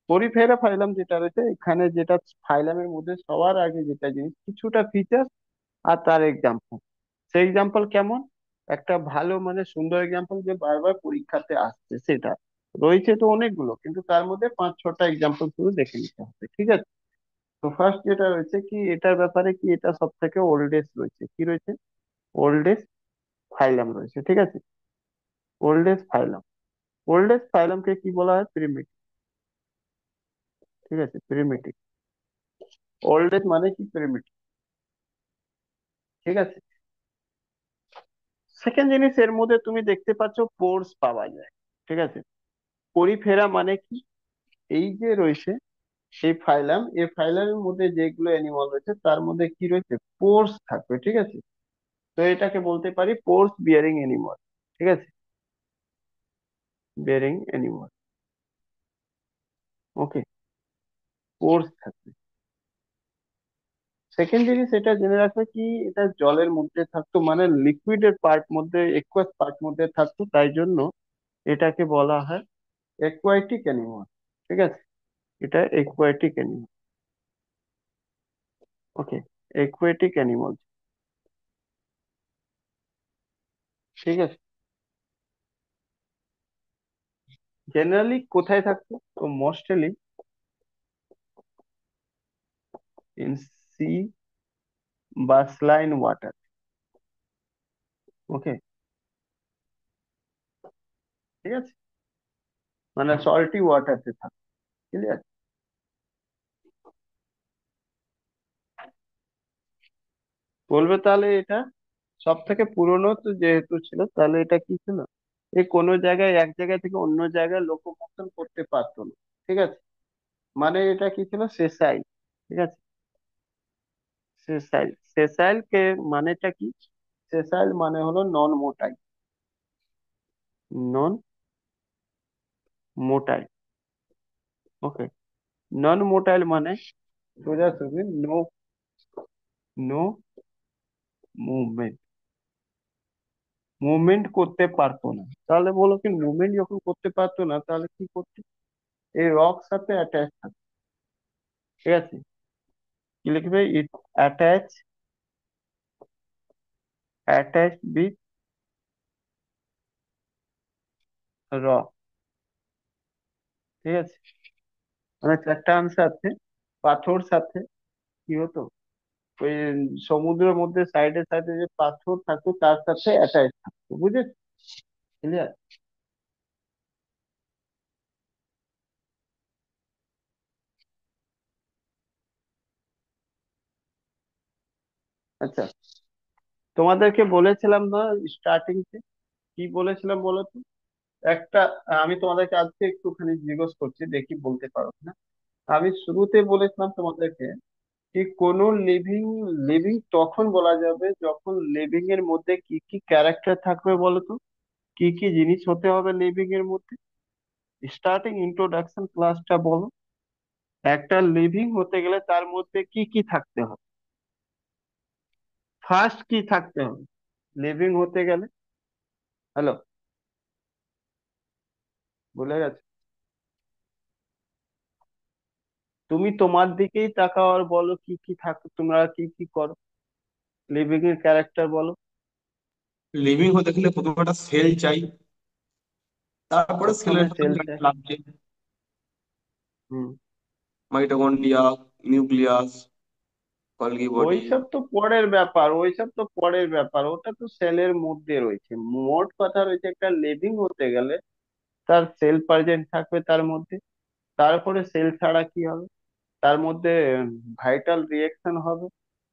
পরিফেরা ফাইলাম যেটা রয়েছে এখানে, যেটা ফাইলামের মধ্যে সবার আগে যেটা জিনিস, কিছুটা ফিচার আর তার এক্সাম্পল। সেই এক্সাম্পল কেমন? একটা ভালো মানে সুন্দর এক্সাম্পল যে বারবার পরীক্ষাতে আসছে সেটা রয়েছে তো অনেকগুলো, কিন্তু তার মধ্যে 5-6টা এক্সাম্পল শুধু দেখে নিতে হবে, ঠিক আছে? তো ফার্স্ট যেটা রয়েছে কি, এটার ব্যাপারে কি, এটা সব থেকে ওল্ডেস্ট রয়েছে, কি রয়েছে, ওল্ডেস্ট ফাইলাম রয়েছে, ঠিক আছে? ওল্ডেস্ট ফাইলাম, ওল্ডেস্ট ফাইলামকে কি বলা হয়? প্রিমিটিভ, ঠিক আছে? প্রিমিটিভ, ওল্ডেস্ট মানে কি, প্রিমিটিভ, ঠিক আছে? সেকেন্ড জিনিস, এর মধ্যে তুমি দেখতে পাচ্ছ পোর্স পাওয়া যায়, ঠিক আছে? পরিফেরা মানে কি, এই যে রয়েছে সেই ফাইলাম, এই ফাইলামের মধ্যে যেগুলো অ্যানিমাল রয়েছে তার মধ্যে কি রয়েছে, পোর্স থাকবে, ঠিক আছে? তো এটাকে বলতে পারি পোর্স বিয়ারিং অ্যানিমাল, ঠিক আছে? বিয়ারিং অ্যানিমাল, ওকে, পোর্স থাকবে। সেকেন্ড জিনিস এটা জেনে রাখবে কি, এটা জলের মধ্যে থাকতো, মানে লিকুইডের পার্ট মধ্যে, একুয়াস পার্ট মধ্যে থাকতো, তাই জন্য এটাকে বলা হয় একুয়াটিক অ্যানিমাল, ঠিক আছে? এটা একুয়াটিক অ্যানিমাল, ওকে, একুয়াটিক অ্যানিমাল, ঠিক আছে? জেনারেলি কোথায় থাকতো? তো মোস্টলি ইন সি বা স্লাইন ওয়াটার, ওকে, ঠিক আছে? মানে সল্টি ওয়াটারতে থাকে, ক্লিয়ার? বলবে তাহলে এটা সব থেকে পুরনো তো যেহেতু ছিল, তাহলে এটা কি ছিল, এই কোনো জায়গায় এক জায়গা থেকে অন্য জায়গায় লোকোমোশন করতে পারতো না, ঠিক আছে? মানে এটা কি ছিল, সেসাইল, ঠিক আছে? সেসাইল, সেসাইল কে মানেটা কি, সেসাইল মানে হলো নন মোটাইল, নন মোটাইল, ওকে। নন মোটাইল মানে সোজাসুজি নো, নো মুভমেন্ট, মুভমেন্ট করতে পারতো না। তাহলে বলো কি, মুভমেন্ট যখন করতে পারতো না তাহলে কি করতো, এই রক সাথে অ্যাটাচ থাকতো, ঠিক আছে? কি লিখবে, ইট অ্যাটাচ, অ্যাটাচ উইথ রক, ঠিক আছে? মানে চারটা আনসার আছে, পাথর সাথে কি হতো, ওই সমুদ্রের মধ্যে সাইডে সাইডে যে পাথর থাকতো তার সাথে অ্যাটাচ থাকতো, বুঝেছ? ক্লিয়ার? আচ্ছা, তোমাদেরকে বলেছিলাম না স্টার্টিং তে, কি বলেছিলাম বলো তো? একটা, আমি তোমাদেরকে আজকে একটুখানি জিজ্ঞেস করছি, দেখি বলতে পারো না। আমি শুরুতে বলেছিলাম তোমাদেরকে কি, কোন লিভিং, লিভিং তখন বলা যাবে যখন লিভিং এর মধ্যে কি কি ক্যারেক্টার থাকবে বলো তো, কি কি জিনিস হতে হবে লিভিং এর মধ্যে? স্টার্টিং ইন্ট্রোডাকশন ক্লাসটা বলো, একটা লিভিং হতে গেলে তার মধ্যে কি কি থাকতে হবে? ফার্স্ট কি থাকতে হবে লিভিং হতে গেলে? হ্যালো, ভুলে গেছো? তুমি তোমার দিকেই তাকাও আর বলো কি কি থাকে, তোমরা কি কি করো, লিভিং এর ক্যারেক্টার বলো। লিভিং হতে গেলে প্রথমে একটা সেল চাই, তারপরে প্রথমে সেলের সাথে সেল যা চাই, যা লাগছে, হুম। Mitochondria, nucleus, Golgi body. ওইসব তো পরের ব্যাপার, ওইসব তো পরের ব্যাপার, ওটা তো সেলের মধ্যে রয়েছে। মোট কথা রয়েছে একটা লিভিং হতে গেলে তার সেল প্রেজেন্ট থাকবে তার মধ্যে, তারপরে সেল ছাড়া কি হবে, তার মধ্যে ভাইটাল রিয়েকশন হবে,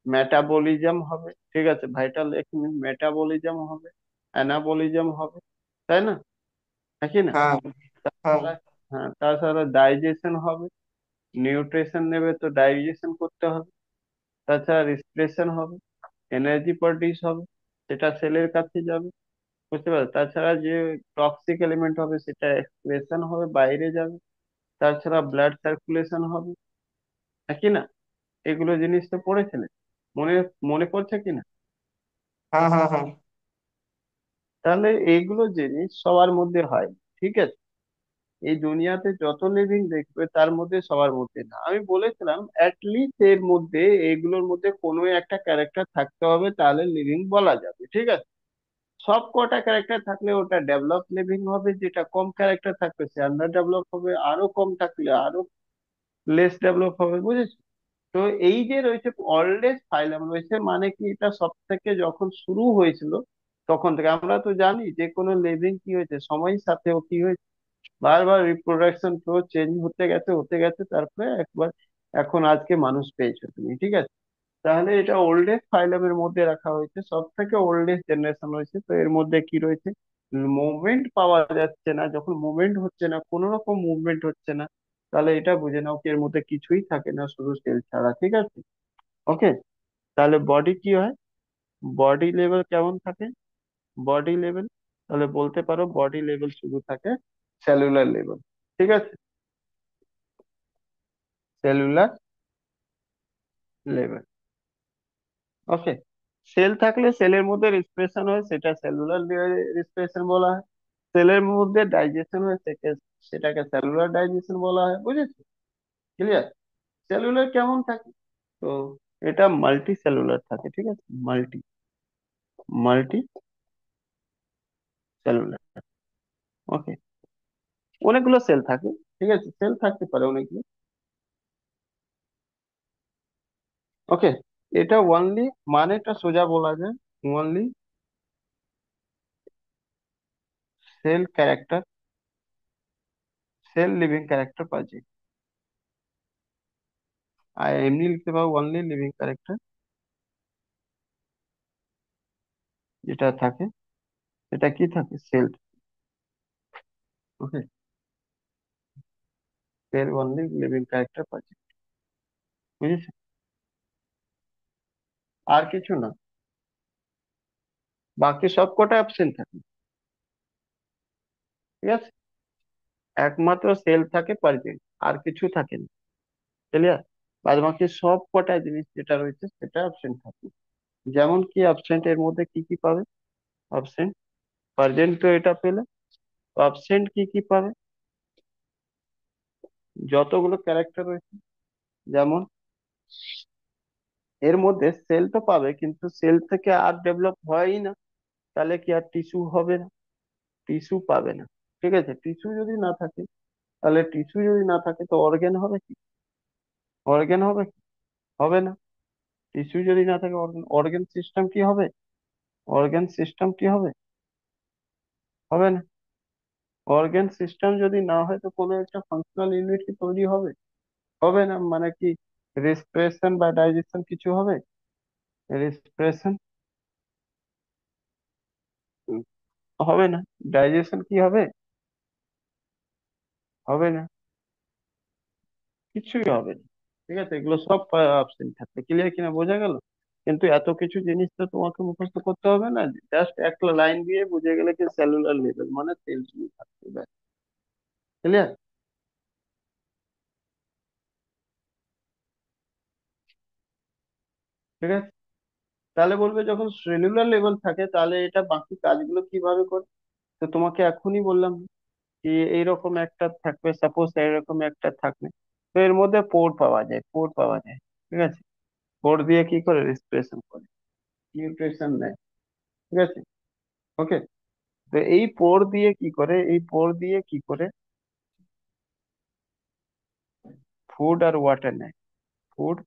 মেটাবলিজম হবে, ঠিক আছে? ভাইটাল মেটাবলিজম হবে, অ্যানাবলিজম হবে, তাই না, নাকি না? হ্যাঁ, হ্যাঁ, তাছাড়া, হ্যাঁ, তাছাড়া ডাইজেশন হবে, নিউট্রিশন নেবে তো ডাইজেশন করতে হবে, তাছাড়া রেসপিরেশন হবে, এনার্জি প্রডিউস হবে, সেটা সেলের কাছে যাবে, বুঝতে পারছো? তাছাড়া যে টক্সিক এলিমেন্ট হবে সেটা এক্সক্রেশন হবে, বাইরে যাবে, তাছাড়া ব্লাড সার্কুলেশন হবে, নাকি না? এগুলো জিনিস তো পড়েছিলে, মনে মনে পড়ছে কিনা? হ্যাঁ, হ্যাঁ, হ্যাঁ। তাহলে এইগুলো জিনিস সবার মধ্যে হয়, ঠিক আছে? এই দুনিয়াতে যত লিভিং দেখবে তার মধ্যে সবার মধ্যে না, আমি বলেছিলাম অ্যাটলিস্ট এর মধ্যে এগুলোর মধ্যে কোনো একটা ক্যারেক্টার থাকতে হবে, তাহলে লিভিং বলা যাবে, ঠিক আছে। সব কটা ক্যারেক্টার থাকলে ওটা ডেভেলপ লিভিং হবে, যেটা কম ক্যারেক্টার থাকবে সে আন্ডার ডেভেলপ হবে, আরো কম থাকলে আরো লেস ডেভেলপ হবে, বুঝেছো? তো এই যে রয়েছে অলডেজ ফাইলাম রয়েছে, মানে কি এটা সব থেকে যখন শুরু হয়েছিল তখন থেকে আমরা তো জানি যে কোনো লিভিং কি হয়েছে সময়ের সাথেও কি হয়েছে, বারবার রিপ্রোডাকশন ফ্লো চেঞ্জ হতে গেছে হতে গেছে, তারপরে একবার এখন আজকে মানুষ পেয়েছো তুমি, ঠিক আছে। তাহলে এটা ওল্ডেস্ট ফাইলামের মধ্যে রাখা হয়েছে, সব থেকে ওল্ডেস্ট জেনারেশন রয়েছে, তো এর মধ্যে কি রয়েছে, মুভমেন্ট পাওয়া যাচ্ছে না, যখন মুভমেন্ট হচ্ছে না, কোনো রকম মুভমেন্ট হচ্ছে না, তাহলে এটা বুঝে নাও কি এর মধ্যে কিছুই থাকে না, শুধু সেল ছাড়া, ঠিক আছে। ওকে, তাহলে বডি কি হয়, বডি লেভেল কেমন থাকে, বডি লেভেল, তাহলে বলতে পারো বডি লেভেল শুধু থাকে সেলুলার লেভেল, ঠিক আছে, সেলুলার লেভেল। ওকে, সেল থাকলে সেলের মধ্যে রেসপিরেশন হয়, সেটা সেলুলার রেসপিরেশন বলা হয়। সেলের মধ্যে ডাইজেশন হয়, সেটাকে সেলুলার ডাইজেশন বলা হয়, বুঝেছো? ক্লিয়ার? সেলুলার কেমন থাকে, তো এটা মাল্টি সেলুলার থাকে, ঠিক আছে, মাল্টি মাল্টি সেলুলার। ওকে, অনেকগুলো সেল থাকে, ঠিক আছে, সেল থাকতে পারে অনেকগুলো। ওকে, এটা ওয়ানলি, মানেটা সোজা বলা যায়, only cell character, cell living character পাচ্ছি। আর এমনি লিখতে পারো ওয়ানলি লিভিং ক্যারেক্টার যেটা থাকে, এটা কি থাকে, সেল। ওকে, সেল ওয়ানলি লিভিং ক্যারেক্টার পাচ্ছি, বুঝেছো? আর কিছু না, বাকি সব কটা অ্যাবসেন্ট থাকে, ঠিক আছে, একমাত্র সেল থাকে পারজেন্ট, আর কিছু থাকে না, ক্লিয়ার? বাদ বাকি সব কটা জিনিস যেটা রয়েছে সেটা অ্যাবসেন্ট থাকে। যেমন কি অ্যাবসেন্ট এর মধ্যে কি কি পাবে, অ্যাবসেন্ট, পারজেন্ট তো এটা পেলে, অ্যাবসেন্ট কি কি পাবে, যতগুলো ক্যারেক্টার রয়েছে, যেমন এর মধ্যে সেল তো পাবে, কিন্তু সেল থেকে আর ডেভেলপ হয়ই না, তাহলে কি আর টিস্যু হবে না, টিস্যু পাবে না, ঠিক আছে। টিস্যু যদি না থাকে, তাহলে টিস্যু যদি না থাকে তো অর্গ্যান হবে কি, অর্গ্যান হবে কি? হবে না। টিস্যু যদি না থাকে অর্গ্যান সিস্টেম কি হবে, অর্গ্যান সিস্টেম কি হবে, হবে না। অর্গ্যান সিস্টেম যদি না হয় তো কোনো একটা ফাংশনাল ইউনিট কি তৈরি হবে, হবে না, মানে কি রেসপিরেশন বা ডাইজেশন কিছু হবে, রেসপিরেশন হবে না, ডাইজেশন কি হবে, হবে না, কিছুই হবে না, ঠিক আছে, এগুলো সব অপশন থাকবে, ক্লিয়ার কিনা, বোঝা গেল? কিন্তু এত কিছু জিনিস তো তোমাকে মুখস্থ করতে হবে না, জাস্ট একটা লাইন দিয়ে বুঝে গেলে কি সেলুলার লেভেল মানে সেল শুরু থাকবে, ব্যাস। ক্লিয়ার? ঠিক আছে, তাহলে বলবে যখন সেলুলার লেভেল থাকে তাহলে এটা বাকি কাজগুলো কিভাবে করে, তো তোমাকে এখনই বললাম যে এইরকম একটা থাকবে, সাপোজ এরকম একটা থাকবে, তো এর মধ্যে পোর পাওয়া যায়, পোর পাওয়া যায়, ঠিক আছে, পোর দিয়ে কি করে রেসপিরেশন করে, নিউট্রিশন নেয়, ঠিক আছে। ওকে, তো এই পোর দিয়ে কি করে, এই পোর দিয়ে কি করে ফুড আর ওয়াটার নেয়, ফুড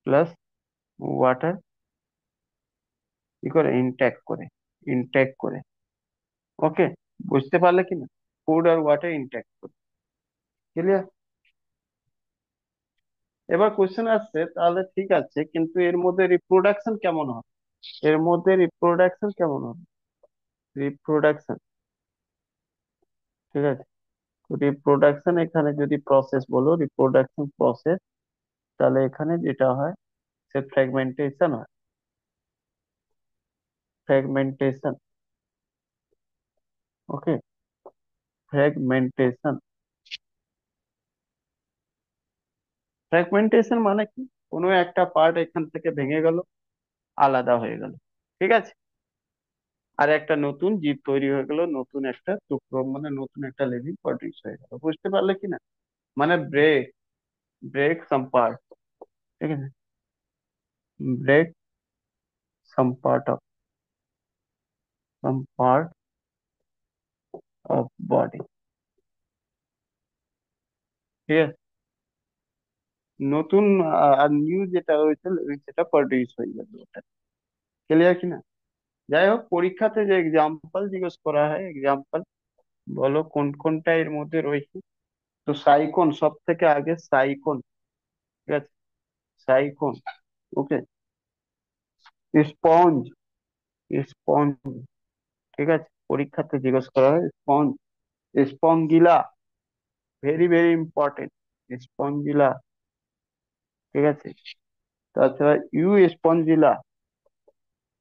প্লাস ওয়াটার কি করে ইনটেক করে, ইনটেক করে। ওকে, বুঝতে পারলে কি না, ফুড আর ওয়াটার ইনটেক করে, ক্লিয়ার? এবার কোশ্চেন আসছে, তাহলে ঠিক আছে, কিন্তু এর মধ্যে রিপ্রোডাকশন কেমন হবে, এর মধ্যে রিপ্রোডাকশন কেমন হবে, রিপ্রোডাকশন, ঠিক আছে, রিপ্রোডাকশন এখানে যদি প্রসেস বলো, রিপ্রোডাকশন প্রসেস, তাহলে এখানে যেটা হয় সে ফ্র্যাগমেন্টেশন হয়, ফ্র্যাগমেন্টেশন। ওকে, ফ্র্যাগমেন্টেশন, ফ্র্যাগমেন্টেশন মানে কি, কোনো একটা পার্ট এখান থেকে ভেঙে গেল, আলাদা হয়ে গেল, ঠিক আছে। আর একটা নতুন জীব তৈরি হয়ে গেল, নতুন একটা টুকরো, মানে নতুন একটা লিভিং প্রডিউস হয়ে গেল। বুঝতে পারলে কিনা? মানে ব্রেক, ব্রেক সাম পার্ট, ঠিক আছে, break some part of body, ঠিক আছে। নতুন আর নিউ যেটা রয়েছে সেটা প্রডিউস হয়ে যাবে ওটা। ক্লিয়ার কিনা? যাই হোক, পরীক্ষাতে যে এক্সাম্পল জিজ্ঞেস করা হয়, এক্সাম্পল বলো কোন কোনটা এর মধ্যে রয়েছে। তো সাইকন সব থেকে আগে, সাইকন, ঠিক আছে, সাইকন, ওকে। স্পঞ্জ, স্পঞ্জ, ঠিক আছে, পরীক্ষাতে জিজ্ঞেস করা হয় sponge. Spongilla, very very important, Spongilla, ঠিক আছে। তাছাড়া ইউ স্পঞ্জিলা,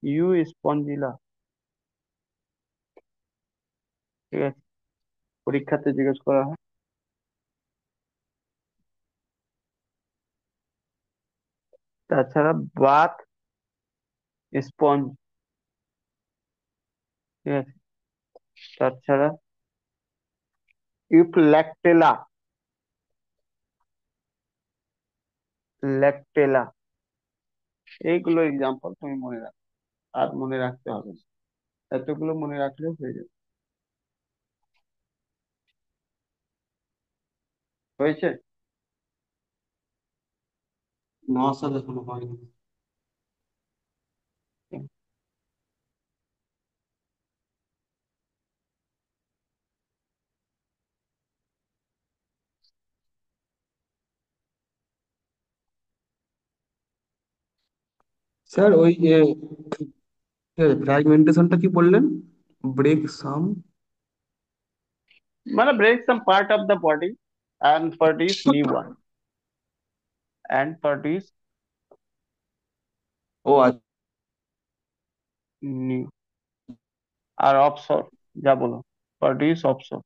ইউ স্পঞ্জিলা, ঠিক আছে, পরীক্ষাতে জিজ্ঞেস করা হয়। তাছাড়া বাথ স্পঞ্জ, ঠিক আছে। তাছাড়া ইউপ্ল্যাকটেলা, ল্যাকটেলা, এইগুলো এক্সাম্পল তুমি মনে রাখো, আর মনে রাখতে হবে না। এতগুলো মনে রাখলেও হয়ে যাবে। হয়েছে? না স্যার, এখনো হয়নি। স্যার ওই ফ্র্যাগমেন্টেশনটা কি বললেন? ব্রেক সাম। মানে break some part of the body and produce new one, and produce ও আচ্ছা। new, আর অবসর, যা বলো, প্রডিউস অবসর,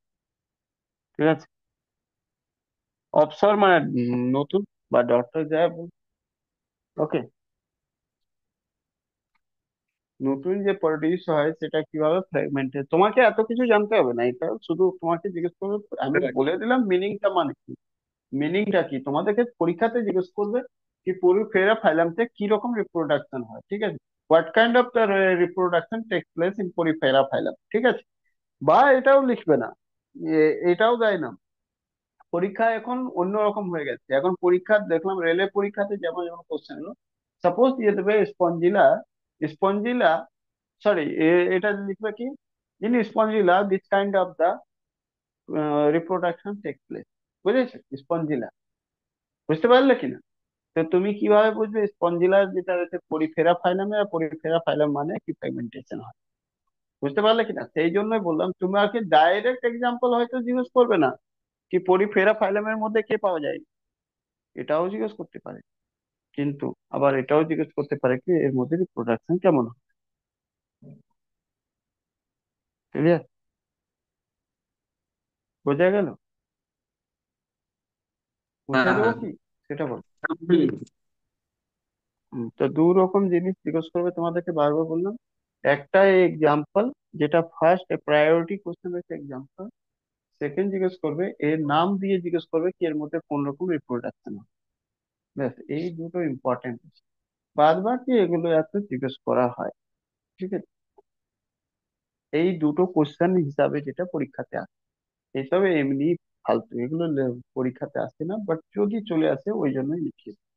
ঠিক আছে। অবসর মানে নতুন, বা ডক্টর যা বল, ওকে। নতুন যে প্রডিউস হয় সেটা কিভাবে ফ্র্যাগমেন্টেড, তোমাকে এত কিছু জানতে হবে না, এটা শুধু তোমাকে জিজ্ঞেস করবে। আমি বলে দিলাম মিনিংটা মানে কি, মিনিংটা কি তোমাদেরকে পরীক্ষাতে জিজ্ঞেস করবে, কি পরিফেরা ফাইলামতে কি রকম রিপ্রোডাকশন হয়, ঠিক আছে। What kind of the reproduction take place in porifera phylum, ঠিক আছে। বা এটাও লিখবে না, এটাও দেয় না। পরীক্ষা এখন অন্যরকম হয়ে গেছে। এখন পরীক্ষা দেখলাম রেলের পরীক্ষাতে যেমন যেমন কোশ্চেন এলো, সাপোজ দিয়ে দেবে স্পঞ্জিলা, স্পঞ্জিলা, সরি, এটা লিখবে কি, in Spongilla this kind of the reproduction take place. বুঝেছো? স্পঞ্জিলা, বুঝতে পারলে কিনা? তো তুমি কিভাবে বুঝবে স্পঞ্জিলার যেটা রয়েছে পরিফেরা ফাইলামে, আর পরিফেরা ফাইলাম মানে কি ফ্র্যাগমেন্টেশন হয়? বুঝতে পারলে কিনা? সেই জন্যই বললাম তোমাকে ডাইরেক্ট এক্সাম্পল হয়তো জিজ্ঞেস করবে না, কি পরিফেরা ফাইলামের মধ্যে কে পাওয়া যায়, এটাও জিজ্ঞেস করতে পারে। কিন্তু আবার এটাও জিজ্ঞেস করতে পারে কি এর মধ্যে প্রোডাকশন কেমন হয়। ক্লিয়ার? বোঝা গেল? বুঝে হ্যাঁ দেবো হ্যাঁ। কি, সেটা বল। হুম। তো দু রকম জিনিস জিজ্ঞেস করবে তোমাদেরকে, বারবার বললাম। একটা এক্সাম্পল, যেটা ফার্স্ট প্রায়োরিটি কোশ্চেন রয়েছে এক্সাম্পল। সেকেন্ড জিজ্ঞেস করবে এর নাম দিয়ে, জিজ্ঞেস করবে কি এর মধ্যে কোন রকম রিপ্রোডাকশন হয়। ব্যাস, এই দুটো ইম্পর্টেন্ট। বাদ বাকি এগুলো এত জিজ্ঞেস করা হয়, ঠিক আছে। এই দুটো কোশ্চেন হিসাবে যেটা পরীক্ষাতে আসে, এসবে এমনি ফালতু, এগুলো পরীক্ষাতে আসে না, বাট যদি চলে আসে ওই জন্যই লিখিয়ে দিই।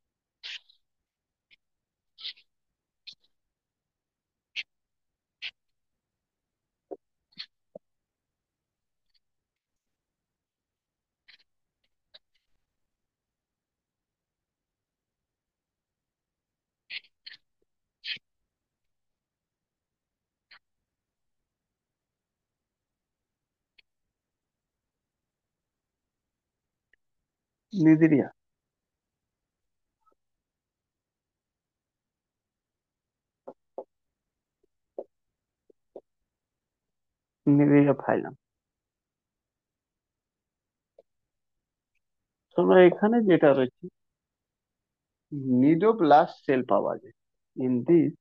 নিদিরিয়া, নিদিরিয়া ফাইলাম। তোমরা এখানে যেটা রয়েছে, নিডোপ্লাস্ট সেল পাওয়া যায় in this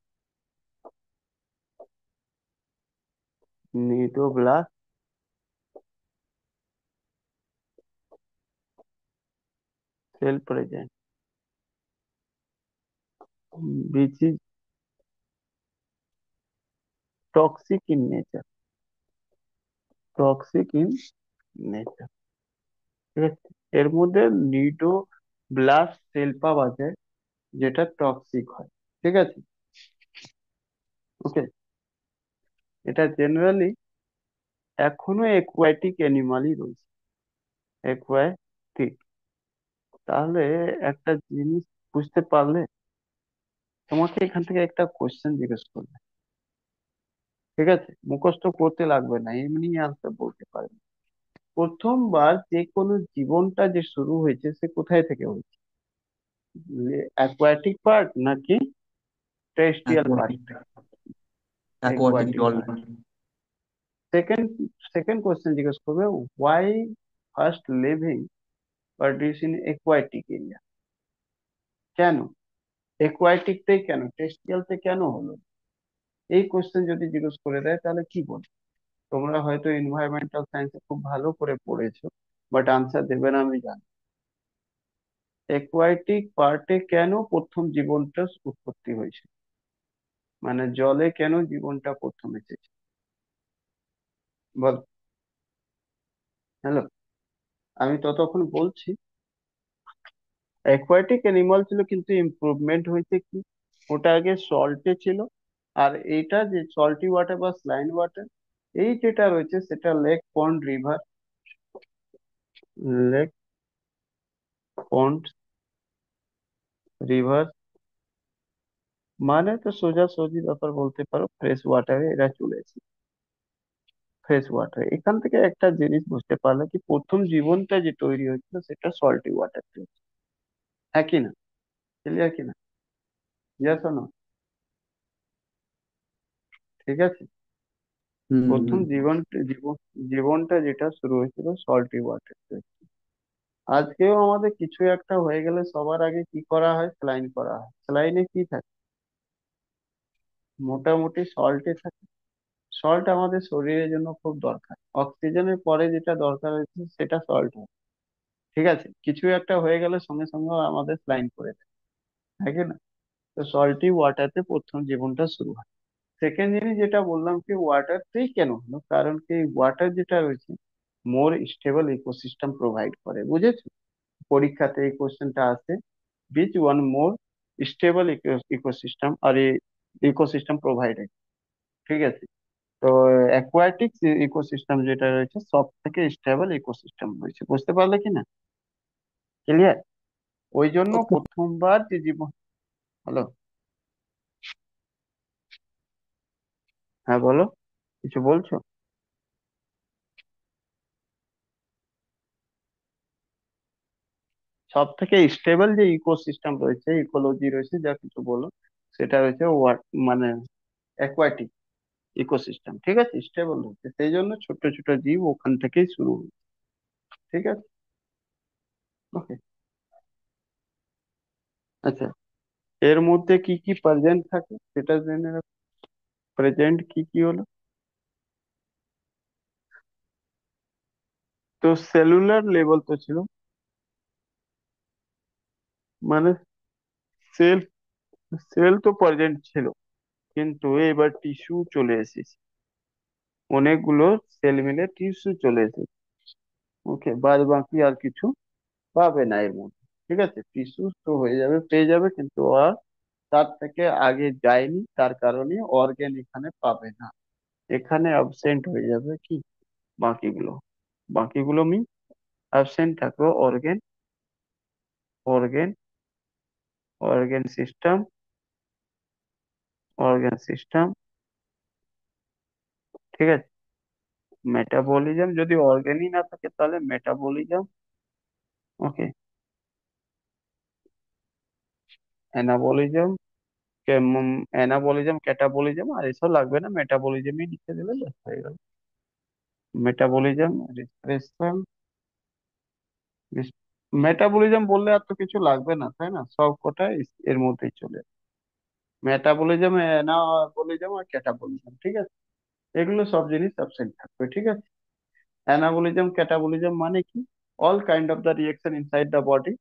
cnidoblast cell present, which is toxic in nature, toxic in nature। ঠিক আছে, এর মধ্যে নিডোব্লাস্ট সেল পাওয়া যায় যেটা টক্সিক হয়। ঠিক আছে, ওকে। এটা জেনারেলি এখনো অ্যাকুয়াটিক অ্যানিমালই রয়েছে, অ্যাকুয়াটিক। তাহলে একটা জিনিস বুঝতে পারলে, তোমাকে এখান থেকে একটা কোশ্চেন জিজ্ঞেস করবে। ঠিক আছে, মুখস্থ করতে লাগবে না, এমনি আনসার বলতে পারবে। প্রথমবার যে কোনো জীবনটা যে শুরু হয়েছে সে কোথায় থেকে হয়েছে? অ্যাকুয়াটিক পার্ট নাকি টেরেস্ট্রিয়াল পার্ট অ্যাকোয়াটিক, থেকে? অ্যাকোয়াটিক অ্যাকুয়াটিক জল। পার্ট। সেকেন্ড, সেকেন্ড কোশ্চেন জিজ্ঞেস করবে, why first living produce in aquatic area? কেন অ্যাকুয়াটিকটাই, কেন টেরেস্ট্রিয়ালতে কেন হলো? এই কোশ্চেন যদি জিজ্ঞেস করে দেয় তাহলে কি বলবে? তোমরা হয়তো এনভায়রনমেন্টাল সায়েন্সে খুব ভালো করে পড়েছো, বাট আনসার দেবে না আমি জানি। অ্যাকুয়াটিক পার্টে কেন প্রথম জীবনটা উৎপত্তি হয়েছে, মানে জলে কেন জীবনটা প্রথম এসেছে? বল। হ্যালো, আমি ততক্ষণ বলছি। অ্যাকুয়াটিক অ্যানিমাল ছিল কিন্তু ইমপ্রুভমেন্ট হয়েছে কি, ওটা আগে সল্টে ছিল, আর এইটা যে সল্টি ওয়াটার বা স্লাইন ওয়াটার, এই যেটা রয়েছে সেটা লেক পন্ড রিভার, লেক পন্ড রিভার, মানে তো সোজাসুজি ব্যাপার বলতে পারো, ফ্রেশ ওয়াটারে এরা চলে এসেছে। ফ্রেশ ওয়াটার, এখান থেকে একটা জিনিস বুঝতে পারলে কি প্রথম জীবনটা যে তৈরি হয়েছিল সেটা সল্টি ওয়াটার থেকে। হ্যাঁ কি না? ক্লিয়ার কি না? Yes or no? ঠিক আছে, হুম প্রথম হুম। জীবনটা যেটা শুরু হয়েছিল সল্টি ওয়াটার থেকে। আজকেও আমাদের কিছু একটা হয়ে গেলে সবার আগে কি করা হয়? স্যালাইন করা হয়। স্যালাইনে কি থাকে? মোটামুটি সল্টে থাকে। সল্ট আমাদের শরীরের জন্য খুব দরকার, অক্সিজেনের পরে যেটা দরকার হচ্ছে সেটা সল্ট হয়। ঠিক আছে, কিছু একটা হয়ে গেলে সঙ্গে সঙ্গে আমাদের স্যালাইন করে দেয়, তাই কি না? তো সল্টি ওয়াটারতে প্রথম জীবনটা শুরু হয়। সেকেন্ড জিনিস যেটা বললাম কি ওয়াটারতেই কেন হলো, কারণ কি ওয়াটার যেটা রয়েছে মোর স্টেবল ইকোসিস্টেম প্রোভাইড করে, বুঝেছো? পরীক্ষাতে এই কোশ্চেনটা আসে, which one more stable ecosystem আর ইকোসিস্টেম প্রোভাইডেড। ঠিক আছে, তো অ্যাকুয়াটিক ইকোসিস্টেম যেটা রয়েছে সব থেকে স্টেবল ইকোসিস্টেম রয়েছে, বুঝতে পারলে কি না? ক্লিয়ার? ওই জন্য ওকে। প্রথমবার যে জীবন। হ্যালো, হ্যাঁ বলো, কিছু বলছো? সব থেকে স্টেবল যে ইকোসিস্টেম রয়েছে, ইকোলজি রয়েছে, যা কিছু বলো, সেটা রয়েছে মানে অ্যাকুয়াটিক ইকোসিস্টেম। ঠিক আছে, স্টেবল রয়েছে, সেই জন্য ছোট ছোট জীব ওখান থেকেই শুরু হয়েছে। ঠিক আছে, ওকে। আচ্ছা, এর মধ্যে কি কি প্রেজেন্ট থাকে সেটা জেনে রাখো। প্রেজেন্ট কি কি হলো? তো সেলুলার লেভেল তো ছিল, মানে সেল, সেল তো প্রেজেন্ট ছিল, কিন্তু এবার টিস্যু চলে এসেছে, অনেকগুলো সেল মিলে টিস্যু চলে এসেছে। ওকে, বাদ বাকি আর কিছু পাবে না এর মধ্যে। ঠিক আছে, টিস্যু তো হয়ে যাবে, পেয়ে যাবে, কিন্তু আর তার থেকে আগে যায়নি, তার কারণে অর্গান এখানে পাবে না, এখানে অ্যাবসেন্ট হয়ে যাবে কি বাকিগুলো। বাকিগুলো মিন অ্যাবসেন্ট থাকবে organ, organ, organ system, organ system. ঠিক আছে, মেটাবলিজম, যদি অর্গানই না থাকে তাহলে মেটাবলিজম। ওকে, অ্যানাবলিজম, অ্যানাবলিজম, ক্যাটাবলিজম, আর এসব লাগবে না, মেটাবলিজমই লিখে দিলে ব্যাস হয়ে গেল। মেটাবলিজম, রেসপিরেশন, মেটাবলিজম বললে আর তো কিছু লাগবে না, তাই না? সব কটাই এর মধ্যেই চলে, মেটাবলিজম, অ্যানাবলিজম আর ক্যাটাবলিজম। ঠিক আছে, এগুলো সব জিনিস অ্যাবসেন্ট থাকবে, ঠিক আছে। অ্যানাবলিজম ক্যাটাবলিজম মানে কি? All kind of the reaction inside the body,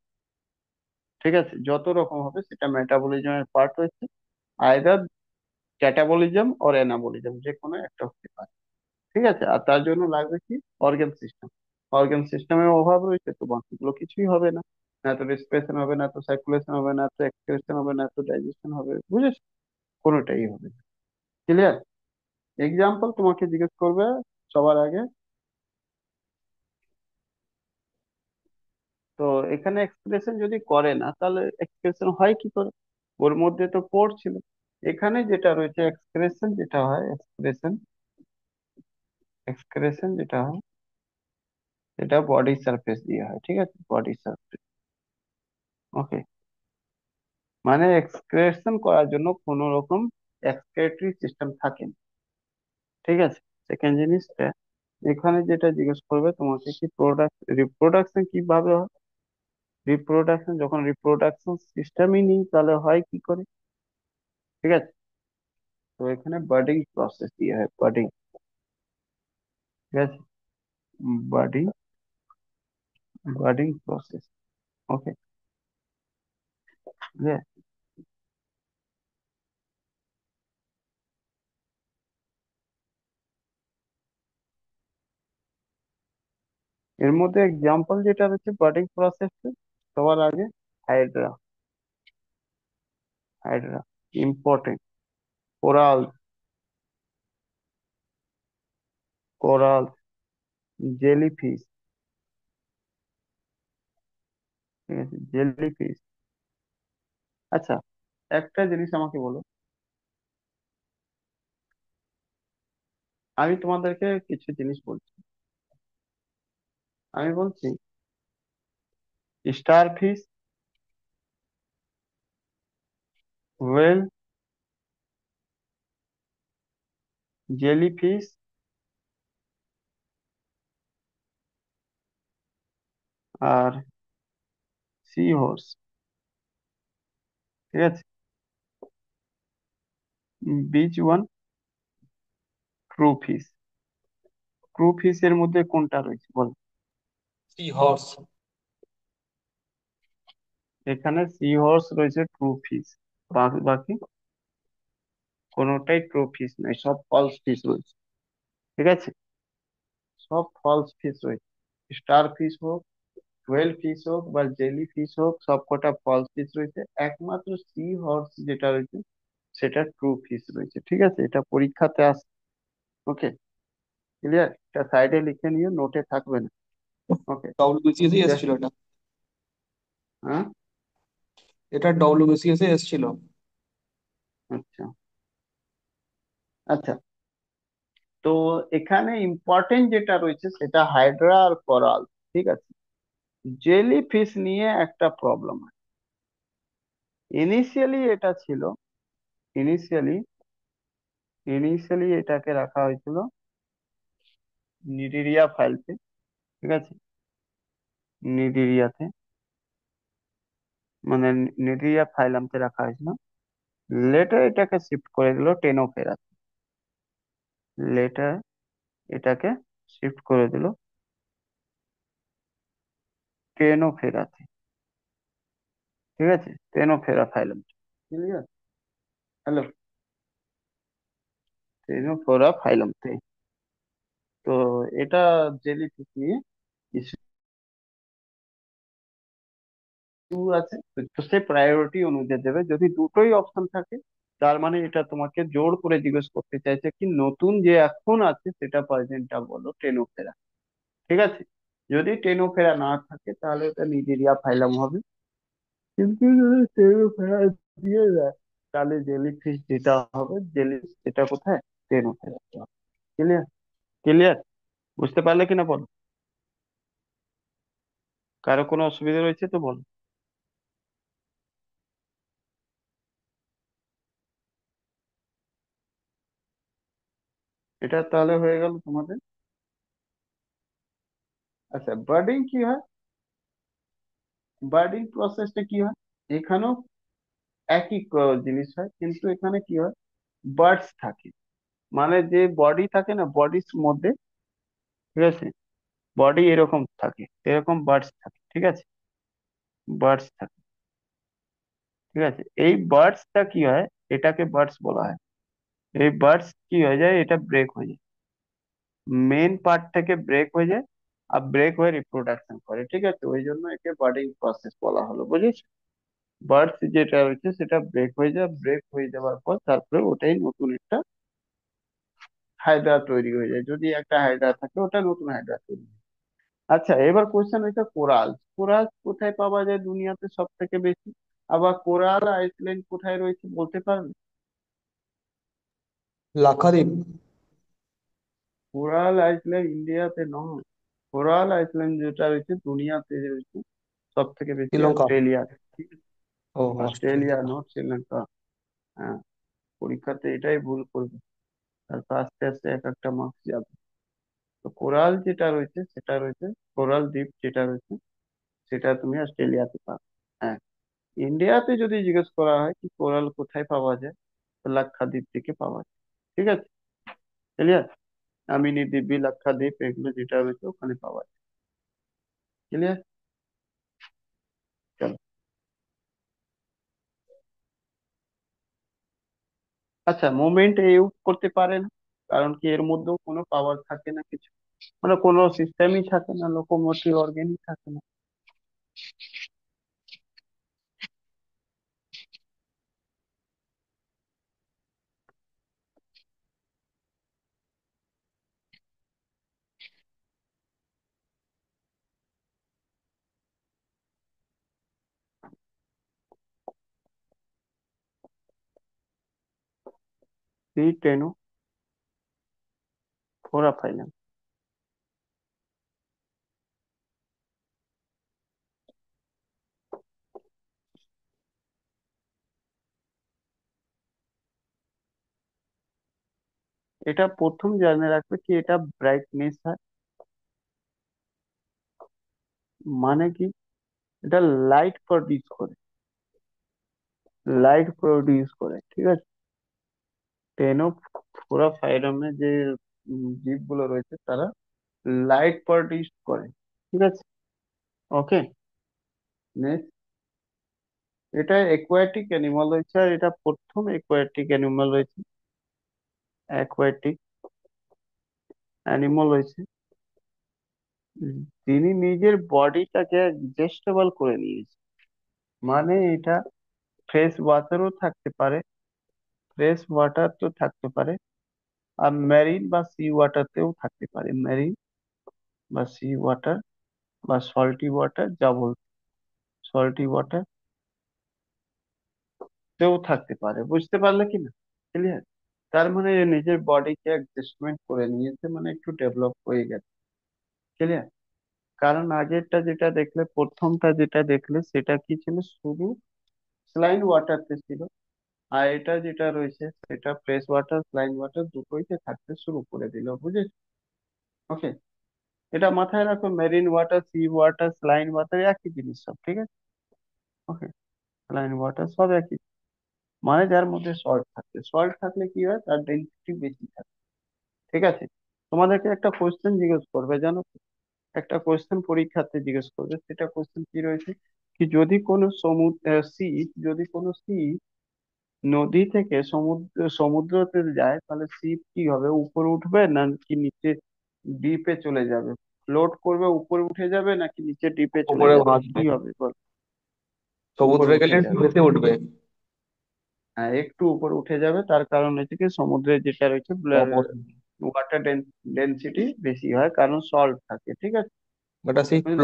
ঠিক আছে, যত রকম হবে সেটা মেটাবলিজমের পার্ট হচ্ছে। আইদার ক্যাটাবলিজম অর অ্যানাবলিজম, যে কোনো একটা হতে পারে, ঠিক আছে। আর তার জন্য লাগবে কি? Organ system. অর্গান সিস্টেমের অভাব রয়েছে তো বাকিগুলো কিছুই হবে না। না তো রেসপিরেশন হবে, না তো সার্কুলেশন হবে, না তো এক্সক্রেশন হবে, না তো ডাইজেশন হবে, বুঝেছ? কোনোটাই হবে না। ক্লিয়ার? এক্সাম্পল তোমাকে জিজ্ঞেস করবে সবার আগে। তো এখানে এক্সপ্রেশন যদি করে না তাহলে এক্সপ্রেশন হয় কি করে? ওর মধ্যে তো পোর ছিল। এখানে যেটা রয়েছে এক্সপ্রেশন যেটা হয়, এক্সপ্রেশন এক্সক্রেশন যেটা হয় সেটা বডি সারফেস দিয়ে হয়, ঠিক আছে, বডি সারফেস। ওকে। মানে এক্সক্রেশন করার জন্য কোন রকম এক্সক্রেটরি সিস্টেম থাকে না, ঠিক আছে। সেকেন্ড জিনিসটা, এখানে যেটা জিজ্ঞেস করবে তোমাকে কি প্রোডাক্ট রিপ্রোডাকশন কিভাবে হয়। রিপ্রোডাকশন, যখন রিপ্রোডাকশন সিস্টেমই নেই তাহলে হয় কি করে, ঠিক আছে। তো এখানে বার্ডিং প্রসেস দিয়ে হয়, বার্ডিং, ঠিক আছে। Budding, budding process. ওকে। এর মধ্যে এক্সাম্পল যেটা রয়েছে বার্ডিং প্রসেস, সবার আগে hydra, hydra important. Coral, coral, jellyfish, ঠিক আছে, জেলিফিশ। আচ্ছা, একটা জিনিস আমাকে বলো, আমি তোমাদেরকে কিছু জিনিস বলছি। আমি বলছি স্টার ফিশ, ওয়েল, জেলিফিশ, আর সি হর্স, ঠিক আছে। Which one true fish? True fish এর মধ্যে কোনটা রয়েছে বল? Sea horse. এখানে সি হর্স রয়েছে ট্রু ফিশ, বাকি বাকি কোনোটাই ট্রু ফিশ নয়, সব ফলস ফিশ রয়েছে, ঠিক আছে। সব ফলস ফিশ রয়েছে। স্টার ফিশ হোক, হোয়েল ফিশ হোক বা জেলি ফিশ হোক, সব কটা ফলস ফিশ রয়েছে। একমাত্র সি হর্স যেটা রয়েছে সেটা ট্রু ফিশ রয়েছে, ঠিক আছে। এটা পরীক্ষাতে আসে। ওকে, ক্লিয়ার? এটা সাইডে লিখে নিও, নোটে থাকবে না। ওকে। ডব্লিউবিসিএস এসেছিল এটা। হ্যাঁ। এটা ডব্লিউবিসিএস এ এসেছিল। আচ্ছা, আচ্ছা। তো এখানে ইম্পর্টেন্ট যেটা রয়েছে সেটা হাইড্রা আর কোরাল, ঠিক আছে। জেলি ফিশ নিয়ে একটা প্রবলেম হয়। ইনিশিয়ালি এটা ছিল, ইনিশিয়ালি ইনিশিয়ালি এটাকে রাখা হয়েছিল নিডিরিয়া ফাইলতে, ঠিক আছে, নিডিরিয়াতে, মানে নিডিরিয়া ফাইলামতে রাখা হয়েছিল। লেটার এটাকে শিফট করে দিল টেনোফেরাতে, লেটার এটাকে শিফট করে দিল টেনোফেরাতে, ঠিক আছে, টেনোফেরা ফাইলাম। ক্লিয়ার? হ্যালো? টেনোফেরা ফাইলামতে। তো এটা জেলিফিশ নিয়ে আছে। তো সে প্রায়োরিটি অনুযায়ী দেবে। যদি দুটোই অপশন থাকে তার মানে এটা তোমাকে জোর করে জিজ্ঞেস করতে চাইছে কি নতুন যে এখন আছে সেটা প্রেজেন্টটা বলো টেনোফেরা, ঠিক আছে। যদি টেনোফেরা না থাকে তাহলে এটা নিজেরিয়া ফাইলাম হবে। কিন্তু যদি টেনোফেরা দিয়ে দেয় তাহলে জেলিফিশ যেটা হবে, জেলিফিশ যেটা কোথায়, টেনোফেরা। ক্লিয়ার? ক্লিয়ার? বুঝতে পারলে কিনা বলো? কারো কোনো অসুবিধা রয়েছে তো বলো। এটা তাহলে হয়ে গেল তোমাদের। আচ্ছা, বার্ডিং কি হয়? বার্ডিং প্রসেসটা কি হয়? এখানেও একই জিনিস হয়, কিন্তু এখানে কি হয়, বার্ডস থাকে, মানে যে বডি থাকে না, বডির মধ্যে, ঠিক আছে, বডি এরকম থাকে, এরকম বার্ডস থাকে, ঠিক আছে, বার্ডস থাকে, ঠিক আছে। এই বার্ডসটা কি হয়, এটাকে বার্ডস বলা হয়। এই বার্ডস কি হয়ে যায়, এটা ব্রেক হয়ে যায়, মেন পার্ট থেকে ব্রেক হয়ে যায়, আর ব্রেক হয়ে রিপ্রোডাকশন করে, ঠিক আছে, ওই জন্য একে বার্ডিং প্রসেস বলা হলো, বুঝেছ। বার্ডস যেটা হচ্ছে সেটা ব্রেক হয়ে যায়, ব্রেক হয়ে যাওয়ার পর তারপরে ওটাই নতুন একটা হায়দ্রা তৈরি হয়ে যায়, যদি একটা হায়দ্রা থাকে ওটা নতুন হায়দ্রা তৈরি হয়। আচ্ছা, এবার কোশ্চেন হচ্ছে কোরাল। কোরাল কোথায় পাওয়া যায় দুনিয়াতে সব থেকে বেশি? আবার কোরাল আইল্যান্ড কোথায় রয়েছে বলতে পারবে? লাক্ষাদ্বীপ। কোরাল আইল্যান্ড ইন্ডিয়াতে নয়। কোরাল আইল্যান্ড যেটা রয়েছে দুনিয়াতে রয়েছে সব থেকে বেশি শ্রীলঙ্কা। অস্ট্রেলিয়া, ঠিক আছে? ও, অস্ট্রেলিয়া, অস্ট্রেলিয়া। নট শ্রীলঙ্কা। হ্যাঁ, পরীক্ষাতে এটাই ভুল করবে, তারপর আস্তে আস্তে এক একটা মার্কস যাবে। তো কোরাল যেটা রয়েছে সেটা রয়েছে, কোরাল দ্বীপ যেটা রয়েছে সেটা তুমি অস্ট্রেলিয়াতে পাবে। হ্যাঁ, ইন্ডিয়াতে যদি জিজ্ঞেস করা হয় কি কোরাল কোথায় পাওয়া যায়, তো লাক্ষাদ্বীপ থেকে পাওয়া যায়, ঠিক আছে, ক্লিয়ার। আমিনি দ্বীপ, লাক্ষাদ্বীপ, এগুলো যেটা রয়েছে ওখানে পাওয়া যায়, ক্লিয়ার। চলো। আচ্ছা, মোমেন্ট ইউজ করতে পারে না, কারণ কি এর মধ্যেও কোনো পাওয়ার থাকে না কিছু, মানে কোনো সিস্টেমই থাকে না, লোকোমোটিভ অর্গানই থাকে না। সি টেনো ফোরা ফাইলাম। এটা প্রথম জেনে রাখবে কি এটা ব্রাইটনেস হয়, মানে কি এটা লাইট প্রডিউস করে, লাইট প্রডিউস করে, ঠিক আছে। টেনো ফোরা ফাইরামে যে জীবগুলো রয়েছে তারা লাইট প্রডিউস করে, ঠিক আছে, ওকে। নেক্সট, এটা অ্যাকোয়াটিক অ্যানিমাল রয়েছে, আর এটা প্রথম অ্যাকোয়াটিক অ্যানিমাল রয়েছে, অ্যাকোয়াটিক অ্যানিমাল রয়েছে যিনি নিজের বডিটাকে অ্যাডজাস্টেবল করে নিয়েছে, মানে এটা ফ্রেশ ওয়াটারও থাকতে পারে, ফ্রেশ ওয়াটার তো থাকতে পারে, আর মেরিন বা সি ওয়াটারতেও থাকতে পারে, মেরিন বা সি ওয়াটার বা সল্টি ওয়াটার, যা বল, সল্টি ওয়াটার তেও থাকতে পারে, বুঝতে পারলে কি না, ক্লিয়ার। তার মানে এ নিজের বডিকে অ্যাডজাস্টমেন্ট করে নিয়েছে, মানে একটু ডেভেলপ হয়ে গেছে, ক্লিয়ার। কারণ আগেরটা যেটা দেখলে, প্রথমটা যেটা দেখলে সেটা কি ছিল, শুধু স্লাইন ওয়াটারতে ছিল, আর এটা যেটা রয়েছে সেটা ফ্রেশ ওয়াটার স্লাইন ওয়াটার দুটোইতে থাকতে শুরু করে দিল, বুঝেছ, ওকে। এটা মাথায় রাখো, marine water, sea water, saline water একই জিনিস সব, ঠিক আছে, ওকে। স্লাইন ওয়াটার সব একই, মানে যার মধ্যে সল্ট থাকে, সল্ট থাকলে কি হয়, তার ডেনসিটি বেশি থাকে, ঠিক আছে। তোমাদেরকে একটা কোশ্চেন জিজ্ঞেস করবে জানো তো? একটা কোশ্চেন পরীক্ষাতে জিজ্ঞেস করবে, সেটা কোশ্চেন কি রয়েছে, কি যদি কোনো সমুদ্র সি, যদি কোনো সি নদী থেকে সমুদ্রতে যায়, তাহলে শিপ কি হবে, উপরে উঠবে না কি নিচে ডিপে চলে যাবে, ফ্লোট করবে উপরে উঠে যাবে নাকি নিচে ডিপে চলে উপরে যাবে, ভাসবে। কি হবে বল? উপরে সমুদ্রে উঠে গেলে একটু যাবে। ভেসে উঠবে। হ্যাঁ, একটু উপরে উঠে যাবে, তার কারণ হচ্ছে কি সমুদ্রের যেটা রয়েছে অবশ্যই। ওয়াটার ডেন্সিটি বেশি হয়, কারণ সল্ট থাকে, ঠিক আছে, এটা সেই বুঝলে।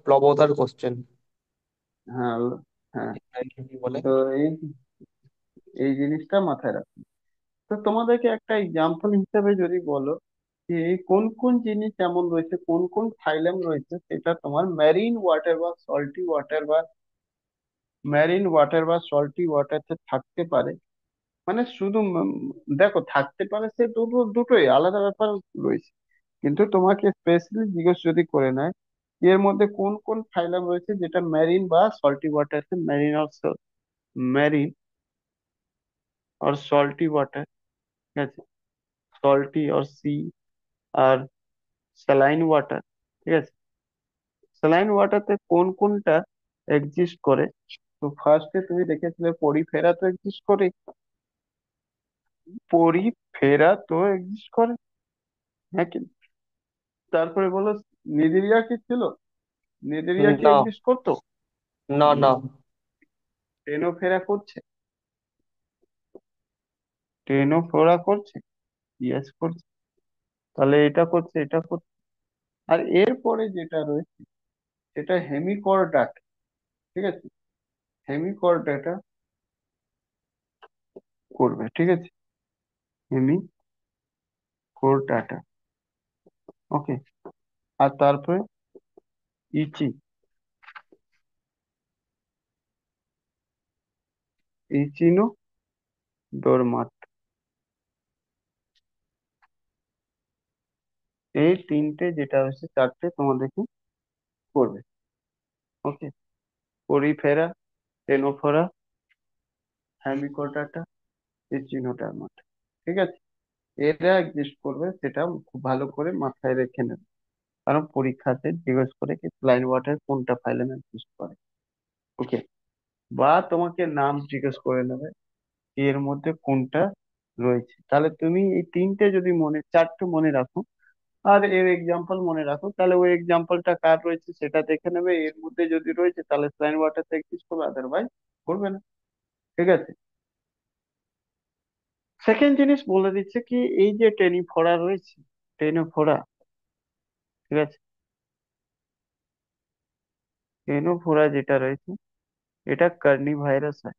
প্লবতার কোশ্চেন। হ্যাঁ, হ্যাঁ। কি বলে? তো এই এই জিনিসটা মাথায় রাখো। তো তোমাদেরকে একটা এক্সাম্পল হিসেবে যদি বলো যে কোন কোন জিনিস এমন রয়েছে, কোন কোন ফাইলাম রয়েছে, সেটা তোমার মেরিন ওয়াটার বা সল্টি ওয়াটার বা মেরিন ওয়াটার বা সল্টি ওয়াটারতে থাকতে পারে, মানে শুধু দেখো থাকতে পারে সে দুটোই আলাদা ব্যাপার রয়েছে, কিন্তু তোমাকে স্পেশালি জিজ্ঞেস যদি করে নেয় এর মধ্যে কোন কোন ফাইলাম রয়েছে যেটা মেরিন বা সল্টি ওয়াটার, মেরিন আর মেরিন আর সল্টি ওয়াটার, ঠিক আছে, সল্টি অর সি, আর স্যালাইন ওয়াটার। ঠিক আছে, স্যালাইন ওয়াটারতে কোন কোনটা এক্সিস্ট করে? তো ফার্স্টে তুমি দেখেছিলে পরিফেরা তো এক্সিস্ট করে, পরিফেরা তো এক্সিস্ট করে, হ্যাঁ কি? তারপরে বলো, নিডেরিয়া কি ছিল? নিডেরিয়া কি না, এক্সিস্ট করতো? না, না। টেনোফেরা করছে? টেনোফোরা করছে? ইয়েস করছে। তাহলে এটা করছে, এটা করছে। আর এরপরে যেটা রয়েছে সেটা হেমিকর্ডাটা। ঠিক আছে, হেমিকর্ডাটা করবে। ঠিক আছে, হেমিকর্ডাটা। ওকে। আর তারপরে ইচি, ইচিনো ডোরমাট। এই তিনটে যেটা হচ্ছে চারটে তোমাদেরকে করবে। ওকে, পরিফেরা, টেনোফোরা, হ্যামিকর্ডাটা, ইচিনো ডোরমাট। ঠিক আছে, এরা এক্সিস্ট করবে, সেটা খুব ভালো করে মাথায় রেখে নেবে। কারণ পরীক্ষাতে জিজ্ঞেস করে কি ফ্লাইং ওয়াটার কোনটা ফাইলেম এক্সিস্ট করে। ওকে, বা তোমাকে নাম জিজ্ঞেস করে নেবে এর মধ্যে কোনটা রয়েছে। তাহলে তুমি এই তিনটে যদি চারটে মনে রাখো, আর এর এক্সাম্পল মনে রাখো, তাহলে ওই এক্সাম্পলটা কার রয়েছে সেটা দেখে নেবে। এর মধ্যে যদি রয়েছে তাহলে ফ্লাইং ওয়াটারটা এক্সিস্ট করবে, আদারওয়াইজ করবে না। ঠিক আছে, সেকেন্ড জিনিস বলে দিচ্ছে কি, এই যে টেনিফোরা রয়েছে, টেনিফোরা, ঠিক আছে, টেনোফোরা যেটা রয়েছে এটা কার্নিভাইরাস হয়,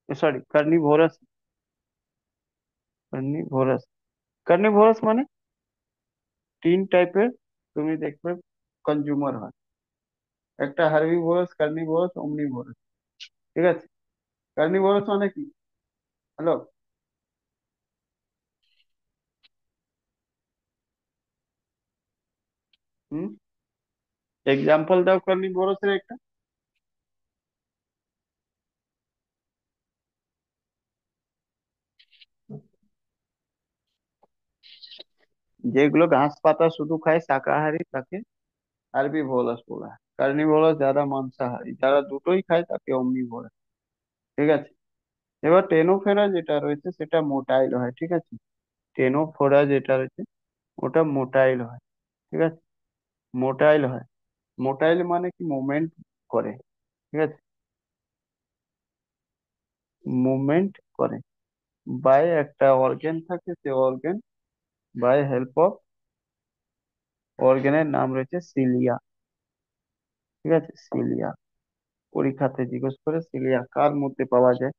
সরি কার্নিভোরাস। কার্নিভোরাস, কার্নিভোরাস মানে তিন টাইপের তুমি দেখবে কনজিউমার হয়। একটা হার্বিভোরাস, কার্নিভোরাস, অমনিভোরাস। ঠিক আছে, কার্নিভোরাস মানে কি? হ্যালো, হুম, এক্সাম্পল দাও কার্নিভোরাসের একটা। যেগুলো ঘাস পাতা শুধু খায় শাকাহারী তাকে হার্বিভোরাস বলা হয়। কার্নিভোরাস যারা মাংসাহারী, যারা দুটোই খায় তাকে অমনিভোরাস। ঠিক আছে, এবার টেনোফেরা যেটা রয়েছে সেটা মোটাইল হয়। ঠিক আছে, টেনোফোরা যেটা রয়েছে ওটা মোটাইল হয়। ঠিক আছে, মোটাইল হয়। মোটাইল মানে কি মুভমেন্ট করে। ঠিক আছে, মুভমেন্ট করে বাই একটা অর্গান থাকে, সে অর্গান বাই হেল্প অফ অর্গানের নাম রয়েছে সিলিয়া। ঠিক আছে, সিলিয়া। পরীক্ষাতে জিজ্ঞেস করে সিলিয়া কার মধ্যে পাওয়া যায়,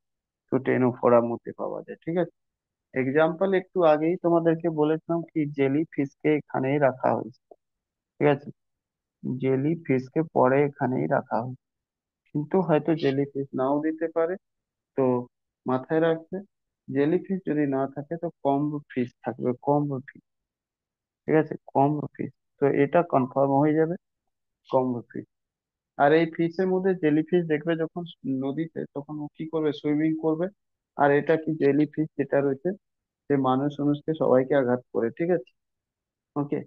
তো টেনোফোরার মধ্যে পাওয়া যায়। ঠিক আছে, এক্সাম্পল একটু আগেই তোমাদেরকে বলেছিলাম কি জেলি ফিশকে এখানেই রাখা হয়েছে। ঠিক আছে, জেলি ফিশকে পরে এখানেই রাখা হয়েছে, কিন্তু হয়তো জেলি ফিশ নাও দিতে পারে। তো মাথায় রাখবে, জেলি ফিশ যদি না থাকে তো কম ফিশ থাকবে, কম ফিশ। ঠিক আছে, কম ফিশ। তো এটা কনফার্ম হয়ে যাবে, কম ফিশ। আর এই ফিশের মধ্যে জেলি ফিশ দেখবে যখন নদীতে, তখন ও কি করবে, সুইমিং করবে। আর এটা কি জেলি ফিশ যেটা রয়েছে সে মানুষ মানুষকে সবাইকে আঘাত করে। ঠিক আছে, ওকে,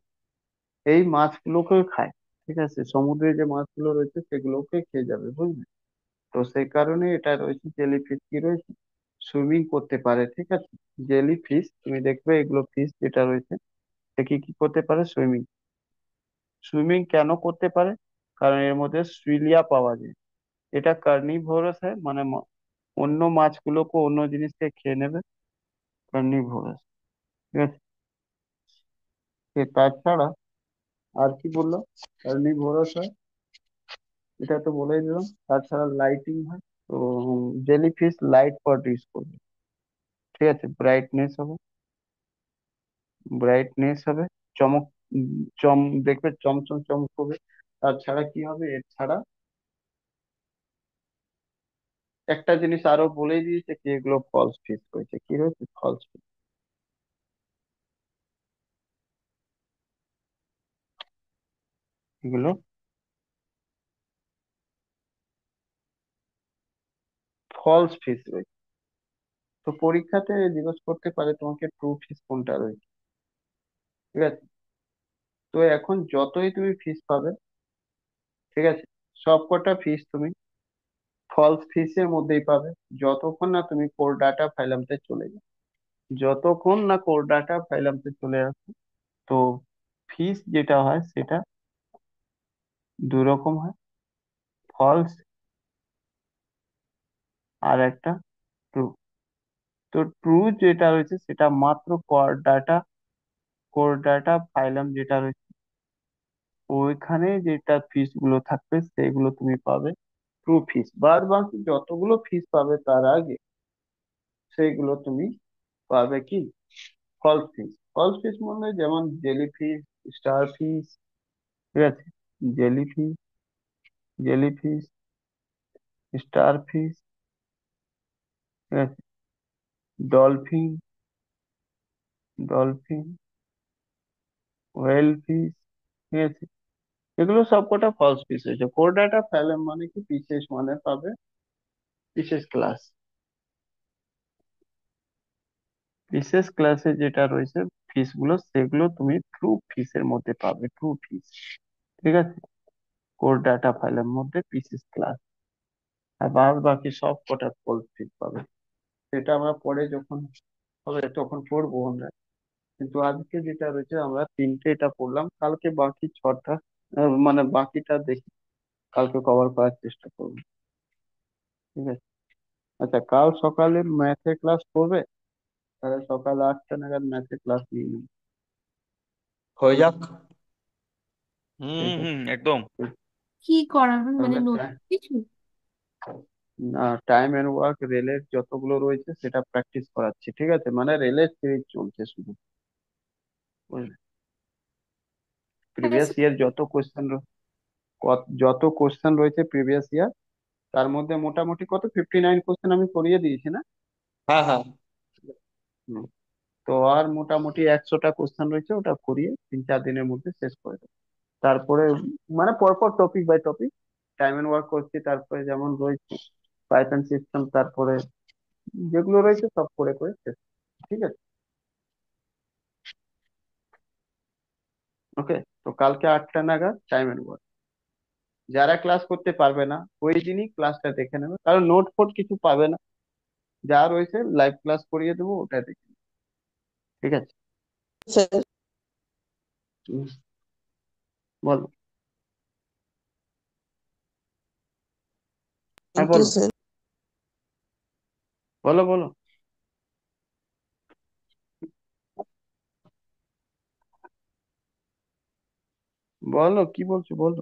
এই মাছগুলোকেও খায়। ঠিক আছে, সমুদ্রে যে মাছগুলো রয়েছে সেগুলোকে খেয়ে যাবে, বুঝলে? তো সেই কারণে এটা রয়েছে, জেলি ফিশ কি রয়েছে, সুইমিং করতে পারে। ঠিক আছে, জেলি ফিশ তুমি দেখবে এগুলো ফিশ যেটা রয়েছে সে কি কি করতে পারে, সুইমিং। সুইমিং কেন করতে পারে? কারণ এর মধ্যে সুইলিয়া পাওয়া যায়। এটা কার্নিভোরাস হয়, মানে অন্য মাছগুলোকে, অন্য জিনিসকে খেয়ে নেবে, কার্নিভোরাস। ঠিক আছে, তাছাড়া আর কি বললো, কার্নিভোরাস হয়, এটা তো বলেই দিলাম। তাছাড়া লাইটিং হয়। তো জেলিফিশ লাইট প্রডিউস করবে। ঠিক আছে, ব্রাইটনেস হবে, ব্রাইটনেস হবে, চমক, উম, চম দেখবে চমচম চমক হবে। তাছাড়া কি হবে, এছাড়া একটা জিনিস আরো বলেই দিয়েছে কি, এগুলো ফলস ফিশ রয়েছে। কি রয়েছে, ফলস ফিশ। এগুলো ফলস ফিশ রয়েছে। তো পরীক্ষাতে জিজ্ঞেস করতে পারে তোমাকে ট্রু ফিস কোনটা রয়েছে। ঠিক আছে। তো এখন যতই তুমি ফিস পাবে, ঠিক আছে, সব কটা ফিস তুমি ফলস ফিসের মধ্যেই পাবে, যতক্ষণ না তুমি কোর ডাটা ফাইলামতে চলে যাও। যতক্ষণ না কোর ডাটা ফাইলামতে চলে আসো। তো ফিস যেটা হয় সেটা দুই রকম হয়, ফলস আর একটা ট্রু। তো ট্রু যেটা রয়েছে সেটা মাত্র কোর ডাটা ফাইলাম যেটা রয়েছে ওইখানে যেটা ফিস গুলো থাকবে সেগুলো তুমি পাবে ট্রু ফিস। বাদ বাকি যতগুলো ফিস পাবে তার আগে সেইগুলো তুমি পাবে কি ফলস ফিস। ফলস ফিস মানে যেমন জেলি ফিস, স্টার ফিস, ঠিক আছে, জেলি ফিস, জেলি ফিস, স্টার ফিস, ঠিক আছে, ডলফিন, ডলফিন, ওয়েল ফিস, ঠিক আছে। এগুলো সবকটা ফলস ফিস হয়েছে। কোর ডাটা ফাইলাম মানে কি বিশেষ মানে পাবে বিশেষ ক্লাস। বিশেষ ক্লাসে যেটা রয়েছে ফিস গুলো সেগুলো তুমি ট্রু ফিসের মধ্যে পাবে, ট্রু ফিস। ঠিক আছে। কোর ডাটা ফাইলের মধ্যে বিশেষ ক্লাস, আর বাদ বাকি সব কটা ফলস ফিস পাবে। সেটা আমরা পরে যখন হবে তখন পড়বো আমরা। কিন্তু আজকে যেটা রয়েছে আমরা তিনটে এটা পড়লাম, কালকে বাকি ছটা মানে বাকিটা দেখি কালকে কভার করার চেষ্টা করবো। ঠিক আছে। আচ্ছা, কাল সকালে ম্যাথের ক্লাস করবে? তাহলে সকাল 8টা নাগাদ ম্যাথের ক্লাস নিয়ে নিই। হয়ে যাক। হুম ঠিক হুম হুম, আছে। একদম। কি করাবেন মানে তাহলে নতুন কিছু? না, টাইম এন্ড ওয়ার্ক রেলের যতগুলো রয়েছে সেটা প্র্যাকটিস করাচ্ছি। ঠিক আছে, মানে রেলের সিরিজ চলছে শুধু, বুঝলে? প্রিভিয়াস আচ্ছা, ইয়ার যত কোশ্চেন রয়েছে প্রিভিয়াস ইয়ার, তার মধ্যে মোটামুটি কত 59 কোশ্চেন আমি করিয়ে দিয়েছি না? হ্যাঁ হ্যাঁ। হুম। তো আর মোটামুটি 100টা কোশ্চেন রয়েছে, ওটা করিয়ে 3-4 দিনের মধ্যে শেষ করে দেবো। তারপরে মানে পরপর topic by topic time and work করছি, তারপরে যেমন রয়েছে পাইথন সিস্টেম, তারপরে যেগুলো রয়েছে সব করে করে শেষ। ঠিক আছে। ওকে। তো কালকে 8টা নাগাদ টাইম এন্ড ওয়ার্ক। যারা ক্লাস করতে পারবে না ওই দিনই ক্লাসটা দেখে নেবে, কারণ নোট ফোট কিছু পাবে না, যা রয়েছে লাইভ ক্লাস করিয়ে দেবো, ওটা দেখে নেবে। ঠিক আছে। স্যার। হুম, বলো। হ্যাঁ থ্যাংক ইউ বলো, স্যার। বলো বলো, বলো কি বলছো বলো।